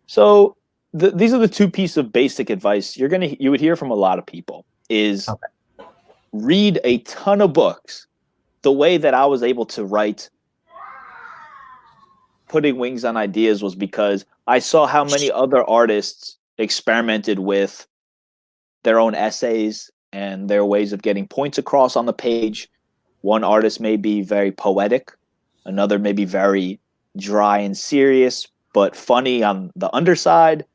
So these are the two pieces of basic advice you would hear from a lot of people is Okay. read a ton of books. The way that I was able to write Putting Wings on Ideas was because I saw how many other artists experimented with their own essays and their ways of getting points across on the page. One artist may be very poetic, another may be very dry and serious, but funny on the underside.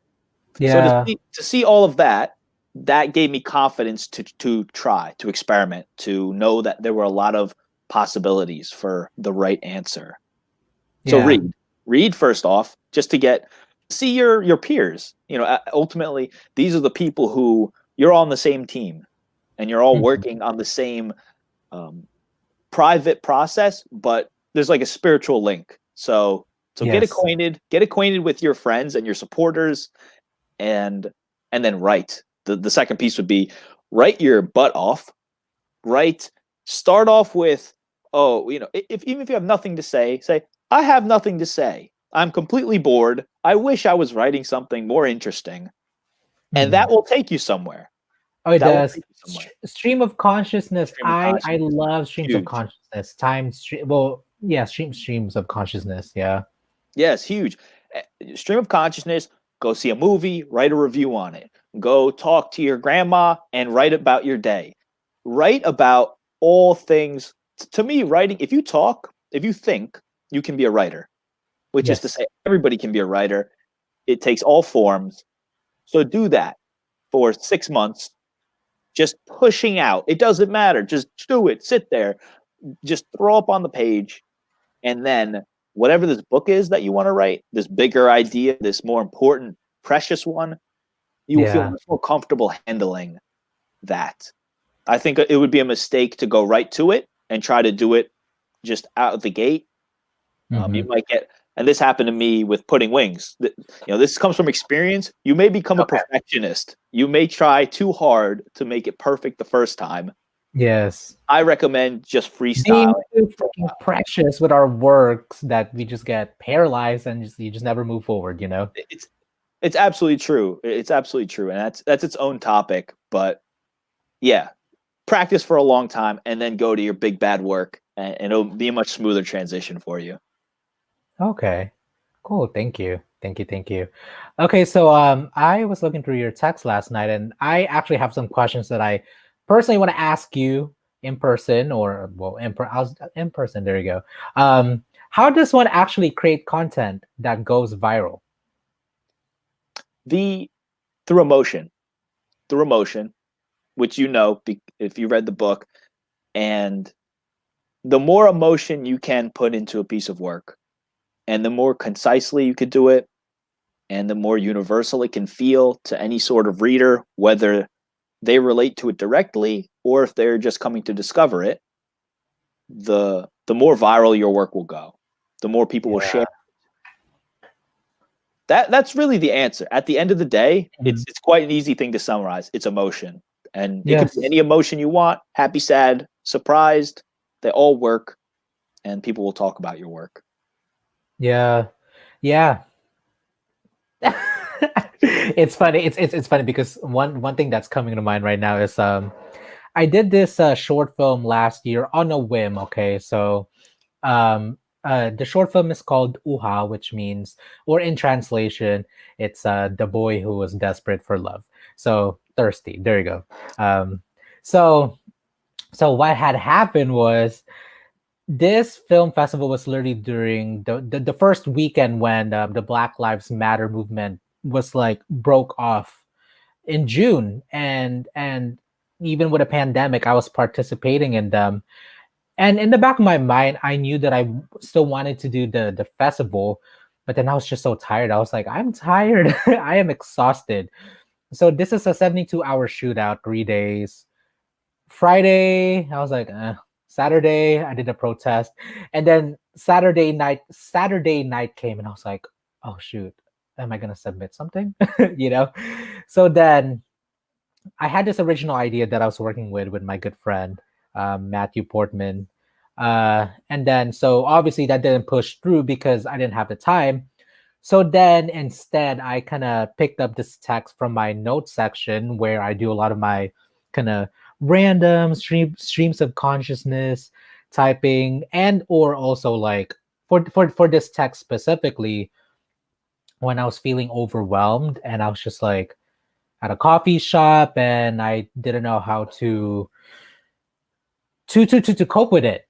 So Yeah. to see all of that, that gave me confidence to try, to experiment, to know that there were a lot of possibilities for the right answer. So Yeah. read first off, just to see your peers. You know, ultimately, these are the people who you're all on the same team, and you're all Mhm. working on the same private process, but there's like a spiritual link. So get Yes. acquainted with your friends and your supporters, and then write. The second piece would be write your butt off. Start off with, oh, you know, even if you have nothing to say, I have nothing to say. I'm completely bored. I wish I was writing something more interesting. And that Mhm. will take you somewhere. Oh, it That will does. take you somewhere. Stream of consciousness. Stream of I consciousness. love streams of Huge. consciousness. Time stream. Well, yeah, streams of consciousness. Yeah. Yes, huge. Stream of consciousness, go see a movie, write a review on it. Go talk to your grandma and write about your day. Write about all things. To me, writing, if you think, you can be a writer, which is to Yes. say everybody can be a writer. It takes all forms. So do that for 6 months, just pushing out. It doesn't matter. Just do it. Sit there. Just throw up on the page. And then whatever this book is that you want to write, this bigger idea, this more important, precious one, you will feel Yeah. much more comfortable handling that. I think it would be a mistake to go right to it and try to do it just out of the gate. You Mhm. might get, and this happened to me with Putting Wings. You know, this comes from experience. You may become a Okay. perfectionist. You may try too hard to make it perfect the first time. Yes. I recommend just Being freestyling too for a freaking while. precious with our works that we just get paralyzed and you just never move forward. You know. It's absolutely true. It's absolutely true, and that's its own topic. But yeah, practice for a long time, and then go to your big bad work, and it'll be a much smoother transition for you. Okay. Cool. Thank you. Thank you. Thank you. Okay. So I was looking through your text last night, and I actually have some questions that I personally want to ask you in person, or well, in person. There you go. How does one actually create content that goes viral? The through emotion, through emotion, which you know if you read the book, and the more emotion you can put into a piece of work, and the more concisely you could do it, and the more universal it can feel to any sort of reader, whether they relate to it directly or if they're just coming to discover it, the more viral your work will go, the more people will share. Yeah. That's really the answer. At the end of the day, Mhm. it's quite an easy thing to summarize. It's emotion, and it could be Yes. any emotion you want: happy, sad, surprised. They all work, and people will talk about your work. Yeah. Yeah. It's funny. It's funny because one thing that's coming to mind right now is I did this short film last year on a whim. Okay, so the short film is called Uha, which means, or in translation, it's the boy who was desperate for love. So thirsty. There you go. Um, so so what had happened was this film festival was literally during the first weekend when the Black Lives Matter movement was like broke off in June, and even with a pandemic, I was participating in them. And in the back of my mind, I knew that I still wanted to do the festival, but then I was just so tired. I was like, I'm tired. I am exhausted. So this is a 72-hour shootout, 3 days. Friday, I was like, Saturday, I did a protest, and then Saturday night came, and I was like, oh shoot, am I gonna submit something? you know. So then I had this original idea that I was working with my good friend Matthew Portman, and then so obviously that didn't push through because I didn't have the time. So then instead, I kind of picked up this text from my notes section where I do a lot of my kind of random streams of consciousness typing, and or also like for this text specifically, when I was feeling overwhelmed and I was just like at a coffee shop and I didn't know how to cope with it,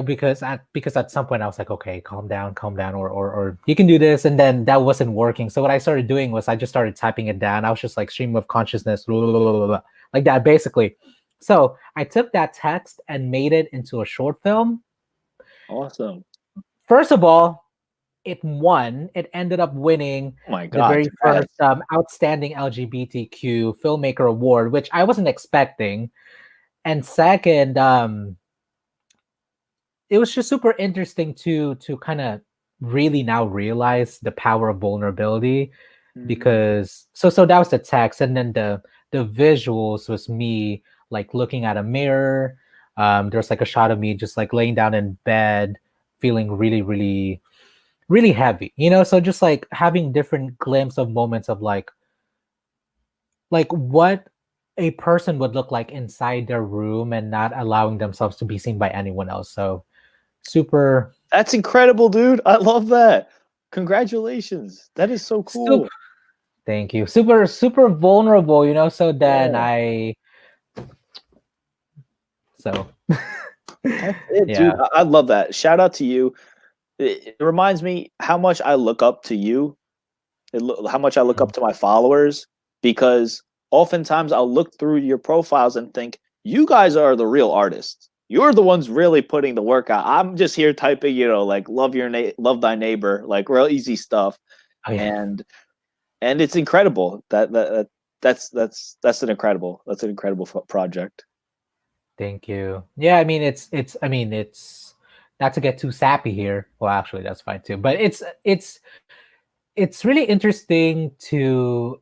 because at some point I was like, okay, calm down, or you can do this, and then that wasn't working. So what I started doing was I just started typing it down. I was just like stream of consciousness, blah, blah, blah, blah, blah, like that basically. So I took that text and made it into a short film. Awesome. First of all, it won. It ended up winning Oh my the God. very first outstanding LGBTQ filmmaker award, which I wasn't expecting. And second, it was just super interesting to kind of really now realize the power of vulnerability, because so that was the text, and then the visuals was me like looking at a mirror. There's like a shot of me just like laying down in bed, feeling really, really, really heavy, so just like having different glimpses of moments of like what a person would look like inside their room and not allowing themselves to be seen by anyone else. So super. That's incredible, dude. I love that. Congratulations. That is so cool. Thank you. Super, super vulnerable, so then Yeah. So That's it, yeah. dude. I love that. Shout out to you. It reminds me how much I look up to you, how much I look up to my followers, because oftentimes I'll look through your profiles and think, you guys are the real artists. You're the ones really putting the work out. I'm just here typing, like love love thy neighbor, like real easy stuff. Oh, yeah. And it's incredible. That's an incredible project. Thank you. Yeah, I mean it's not to get too sappy here. Well, actually that's fine too. But it's really interesting to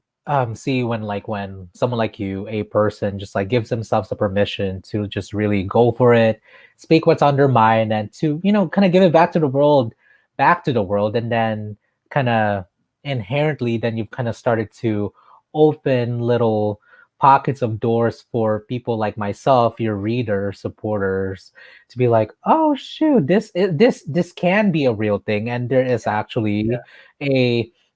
see when someone like you, a person, just like gives themselves the permission to just really go for it, speak what's on their mind, and to kind of give it back to the world, and then kind of inherently then you've kind of started to open little pockets of doors for people like myself, your readers, supporters, to be like, oh shoot, this can be a real thing, and there is actually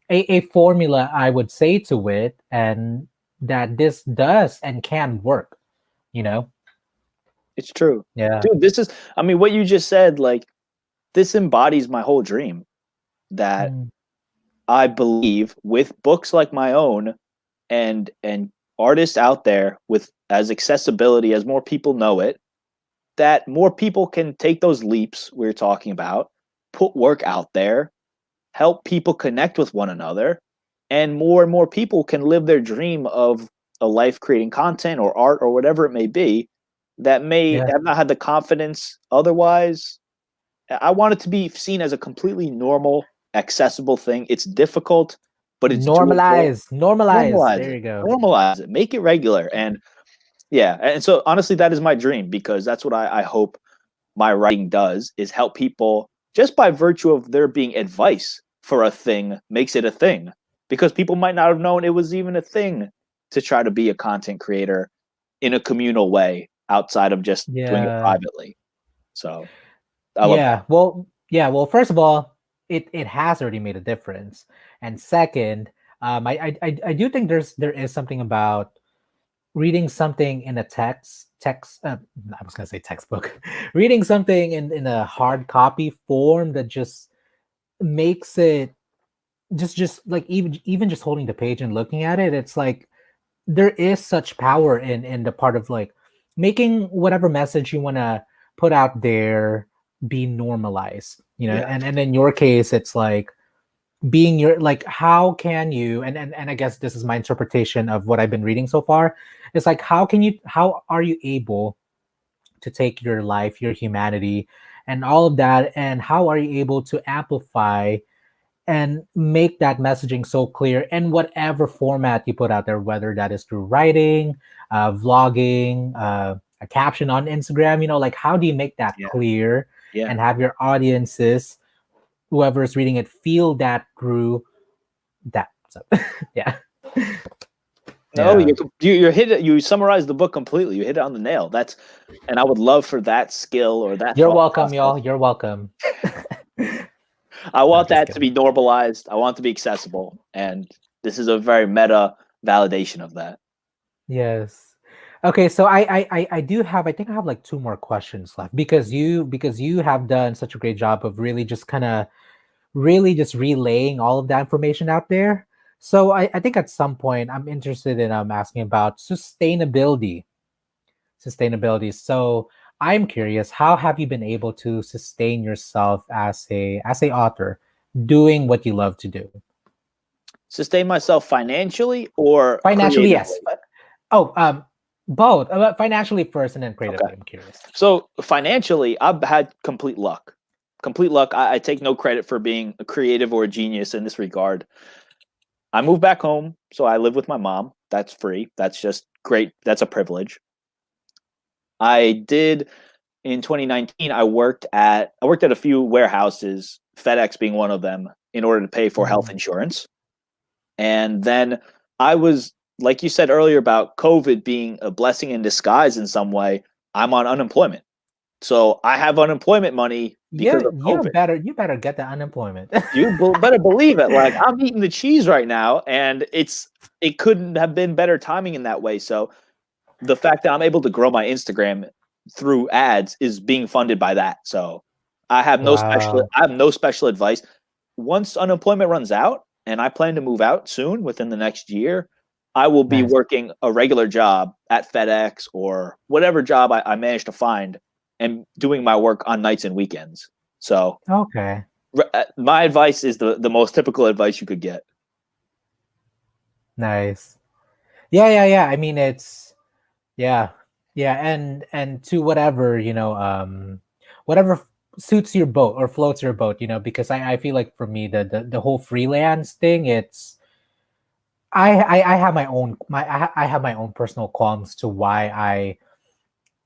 a formula, I would say, to it, and that this does and can work. It's true. Yeah. Dude, what you just said, like, this embodies my whole dream, that I believe with books like my own and artists out there with as accessibility as more people know it, that more people can take those leaps we're talking about, put work out there, help people connect with one another, and more people can live their dream of a life creating content or art or whatever it may be, that may have not had the confidence otherwise. I want it to be seen as a completely normal, accessible thing. It's difficult, but it's doable. Normalize. There It. you go. Normalize it. Make it regular. And yeah, and so honestly, that is my dream, because that's what I hope my writing does, is help people just by virtue of there being advice for a thing makes it a thing, because people might not have known it was even a thing to try to be a content creator in a communal way outside of just doing it privately. So I love that. Well, first of all, it has already made a difference, and second, I do think there is something about reading something in a I was gonna say textbook, reading something in a hard copy form that just makes it just like even just holding the page and looking at it, it's like there is such power in the part of like making whatever message you want to put out there be normalized, Yeah. and in your case, it's like being your, like, how can you, and I guess this is my interpretation of what I've been reading so far. It's like, how are you able to take your life, your humanity, and all of that, and how are you able to amplify and make that messaging so clear in whatever format you put out there, whether that is through writing, vlogging, a caption on Instagram, like, how do you make that Yeah. clear Yeah. and have your audiences, whoever is reading it, feel that through that. So, yeah. No, Yeah. you hit it. You summarized the book completely. You hit it on the nail. And I would love for that skill or that You're thought welcome, process. y'all. You're welcome. I No, want just that to kidding. be normalized. I want it to be accessible, and this is a very meta validation of that. Yes. Okay, so I do have, I think I have like two more questions left, because you have done such a great job of really just kind of really just relaying all of that information out there. So I think at some point I'm interested in asking about sustainability. Sustainability. So I'm curious, how have you been able to sustain yourself as a author doing what you love to do? Sustain myself financially or Financially, yes. creatively. Oh, both. Financially first, and then Okay. creatively. I'm curious. So financially, I've had complete luck. Complete luck. I take no credit for being a creative or a genius in this regard. I moved back home, so I live with my mom. That's free. That's just great. That's a privilege. I did in 2019. I worked at a few warehouses, FedEx being one of them, in order to pay for health Mm. insurance. And then I was, like you said earlier about COVID being a blessing in disguise in some way, I'm on unemployment. So I have unemployment money because Yeah, of COVID. you better get the unemployment. Better believe it. Like, I'm eating the cheese right now, and it couldn't have been better timing in that way. So the fact that I'm able to grow my Instagram through ads is being funded by that. So Wow. I have no special advice. Once unemployment runs out, and I plan to move out soon within the next year, I will be Nice. working a regular job at FedEx or whatever job I manage to find, and doing my work on nights and weekends. So Okay. my advice is the most typical advice you could get. Nice. Yeah. I mean, it's yeah, yeah, and to whatever, whatever suits your boat or floats your boat, because I feel like for me the whole freelance thing, it's I have my own I have my own personal qualms to why I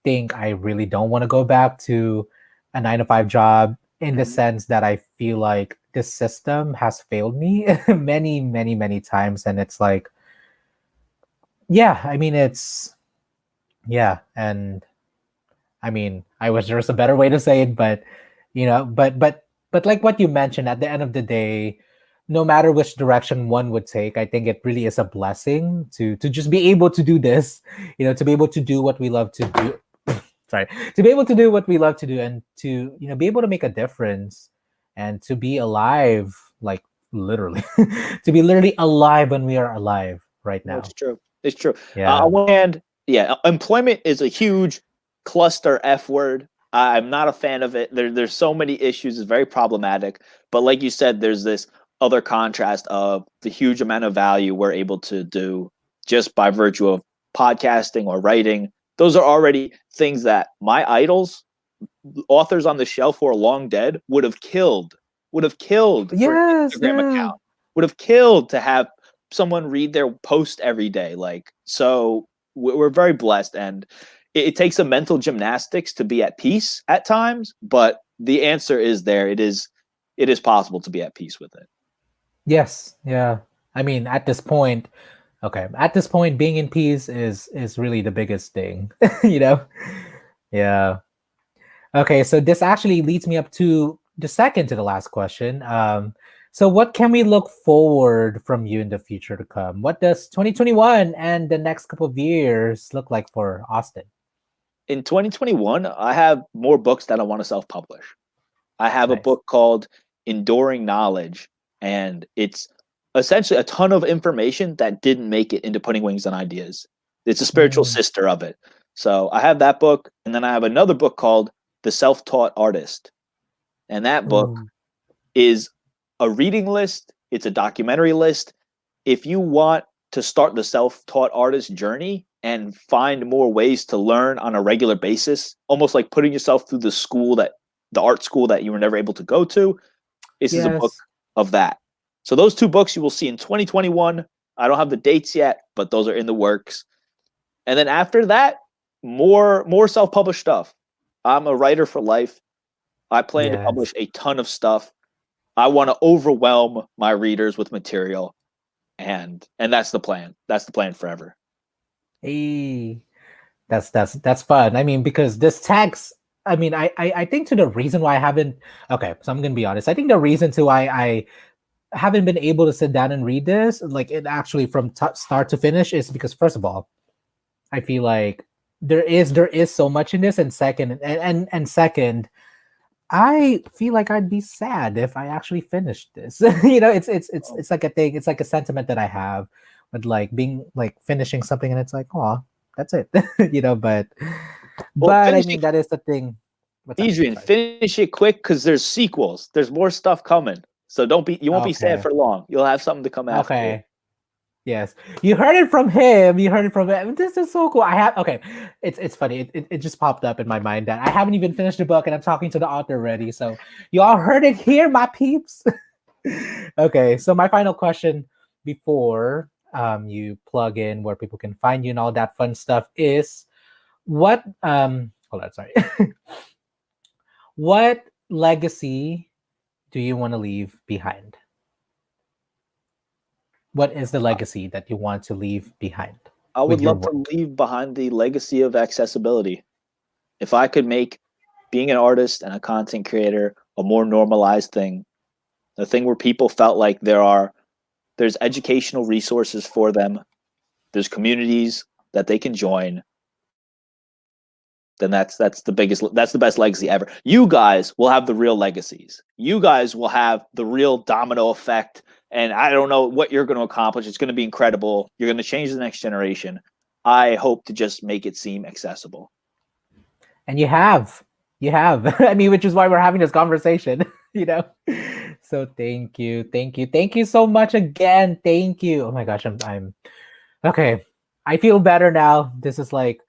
think I really don't want to go back to a 9 to 5 job, in the Mhm. sense that I feel like this system has failed me many times, and it's like, yeah, I mean, it's yeah, and I mean, I wish there was a better way to say it, but but like what you mentioned, at the end of the day, no matter which direction one would take, I think it really is a blessing to just be able to do this, to be able to do what we love to do. Sorry, to be able to do what we love to do, and to be able to make a difference, and to be alive, like, literally, to be literally alive when we are alive right No, it's now. true. It's true. Yeah. On one hand, yeah, employment is a huge cluster F word. I'm not a fan of it. There's so many issues. It's very problematic. But like you said, there's this other contrast of the huge amount of value we're able to do just by virtue of podcasting or writing. Those are already things that my idols, authors on the shelf who are long dead, would have killed for an Yes. Instagram Yeah. account, would have killed to have someone read their post every day. Like, so we're very blessed, and it takes a mental gymnastics to be at peace at times, but the answer is there. It is possible to be at peace with it. Yes. Yeah. I mean, at this point, okay, at this point, being in peace is really the biggest thing, you know. Yeah. Okay, so this actually leads me up to the second to the last question. So what can we look forward from you in the future to come? What does 2021 and the next couple of years look like for Austin? In 2021, I have more books that I want to self-publish. I have a Nice. book called Enduring Knowledge, and it's essentially a ton of information that didn't make it into Putting Wings on Ideas. It's a spiritual Mm, sister of it. So I have that book, and then I have another book called The Self-Taught Artist. And that book Ooh. is a reading list. It's a documentary list. If you want to start the self-taught artist journey and find more ways to learn on a regular basis, almost like putting yourself through the art school that you were never able to go to, this is a book Yes. of that. So those two books you will see in 2021. I don't have the dates yet, but those are in the works. And then after that, more self-published stuff. I'm a writer for life. I plan to Yes. publish a ton of stuff. I want to overwhelm my readers with material, and that's the plan. That's the plan forever. Hey, that's fun. I mean, because this text, I mean, I think to the reason why I haven't. Okay, so I'm gonna be honest. I think the reason to why I haven't been able to sit down and read this, like it actually from start to finish, is because first of all, I feel like there is so much in this, and second, I feel like I'd be sad if I actually finished this. It's like a thing. It's like a sentiment that I have with like being like finishing something, and it's like, oh, that's it. But Well, I finish mean it, that is the thing. What's that? Adrian. Sorry. Finish it quick because there's sequels. There's more stuff coming. So you won't be sad Okay. for long. You'll have something to come after it. Okay. Yes, you heard it from him. You heard it from him. This is so cool. Okay. It's funny. It just popped up in my mind that I haven't even finished the book, and I'm talking to the author already. So you all heard it here, my peeps. Okay. So my final question before you plug in where people can find you and all that fun stuff is what hold on, sorry. What legacy do you want to leave behind? What is the legacy that you want to leave behind I with would your love work? to leave behind the legacy of accessibility. If I could make being an artist and a content creator a more normalized thing, a thing where people felt like there's educational resources for them, there's communities that they can join, then that's the best legacy ever. You guys will have the real legacies. You guys will have the real domino effect, and I don't know what you're going to accomplish. It's going to be incredible. You're going to change the next generation. I hope to just make it seem accessible. And you have. I mean, which is why we're having this conversation. So thank you so much again. Thank you. Oh my gosh, I'm okay. I feel better now. This is like,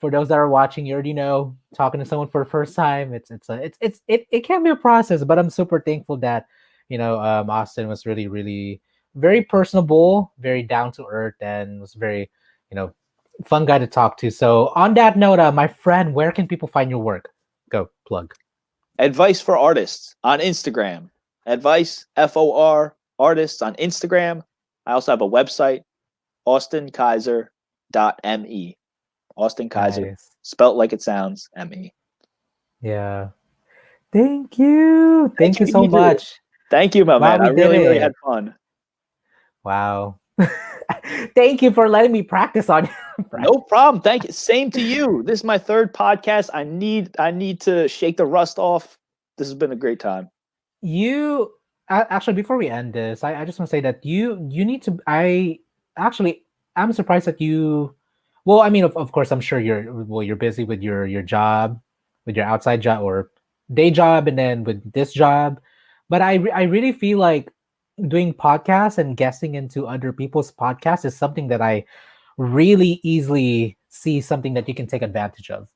for those that are watching, you already know, talking to someone for the first time. It can be a process, but I'm super thankful that Austin was really, really very personable, very down to earth, and was very you know fun guy to talk to. So on that note, my friend, where can people find your work? Go plug. Advice for Artists on Instagram. Advice FOR Artists on Instagram. I also have a website, austinkaiser.me. Austin Kaiser, Nice. spelt like it sounds, ME. Yeah. Thank you. Thank you so Adrian. much. Thank you, my Wow, man. I we did really, really had it. fun. Wow. Thank you for letting me practice on No problem. Thank you. Same to you. This is my third podcast. I need to shake the rust off. This has been a great time. You actually, before we end this, I just want to say that you need to. I'm surprised that you. Well, I mean, of course, I'm sure you're busy with your job, with your outside job or day job, and then with this job. But I really feel like doing podcasts and guessing into other people's podcasts is something that I really easily see something that you can take advantage of.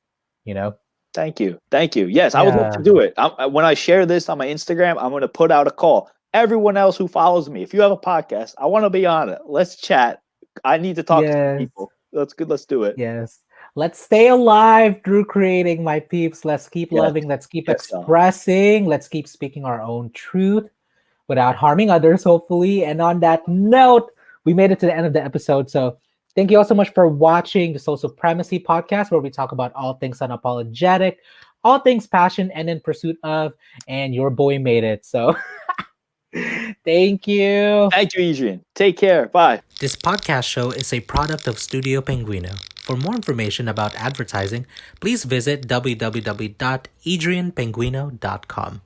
Thank you. Yes, I would love Yeah. to do it. When I share this on my Instagram, I'm going to put out a call. Everyone else who follows me, if you have a podcast, I want to be on it. Let's chat. I need to talk to some people. That's good. Let's do it. Yes. Let's stay alive through creating, my peeps. Let's keep Yes. loving. Let's keep Yes, y'all. expressing. Let's keep speaking our own truth without harming others, hopefully. And on that note, we made it to the end of the episode. So thank you all so much for watching the Soul Supremacy podcast, where we talk about all things unapologetic, all things passion and in pursuit of, and your boy made it. So thank you. Thank you, Edrian. Take care. Bye. This podcast show is a product of Studio Penguino. For more information about advertising, please visit www.adrianpenguino.com.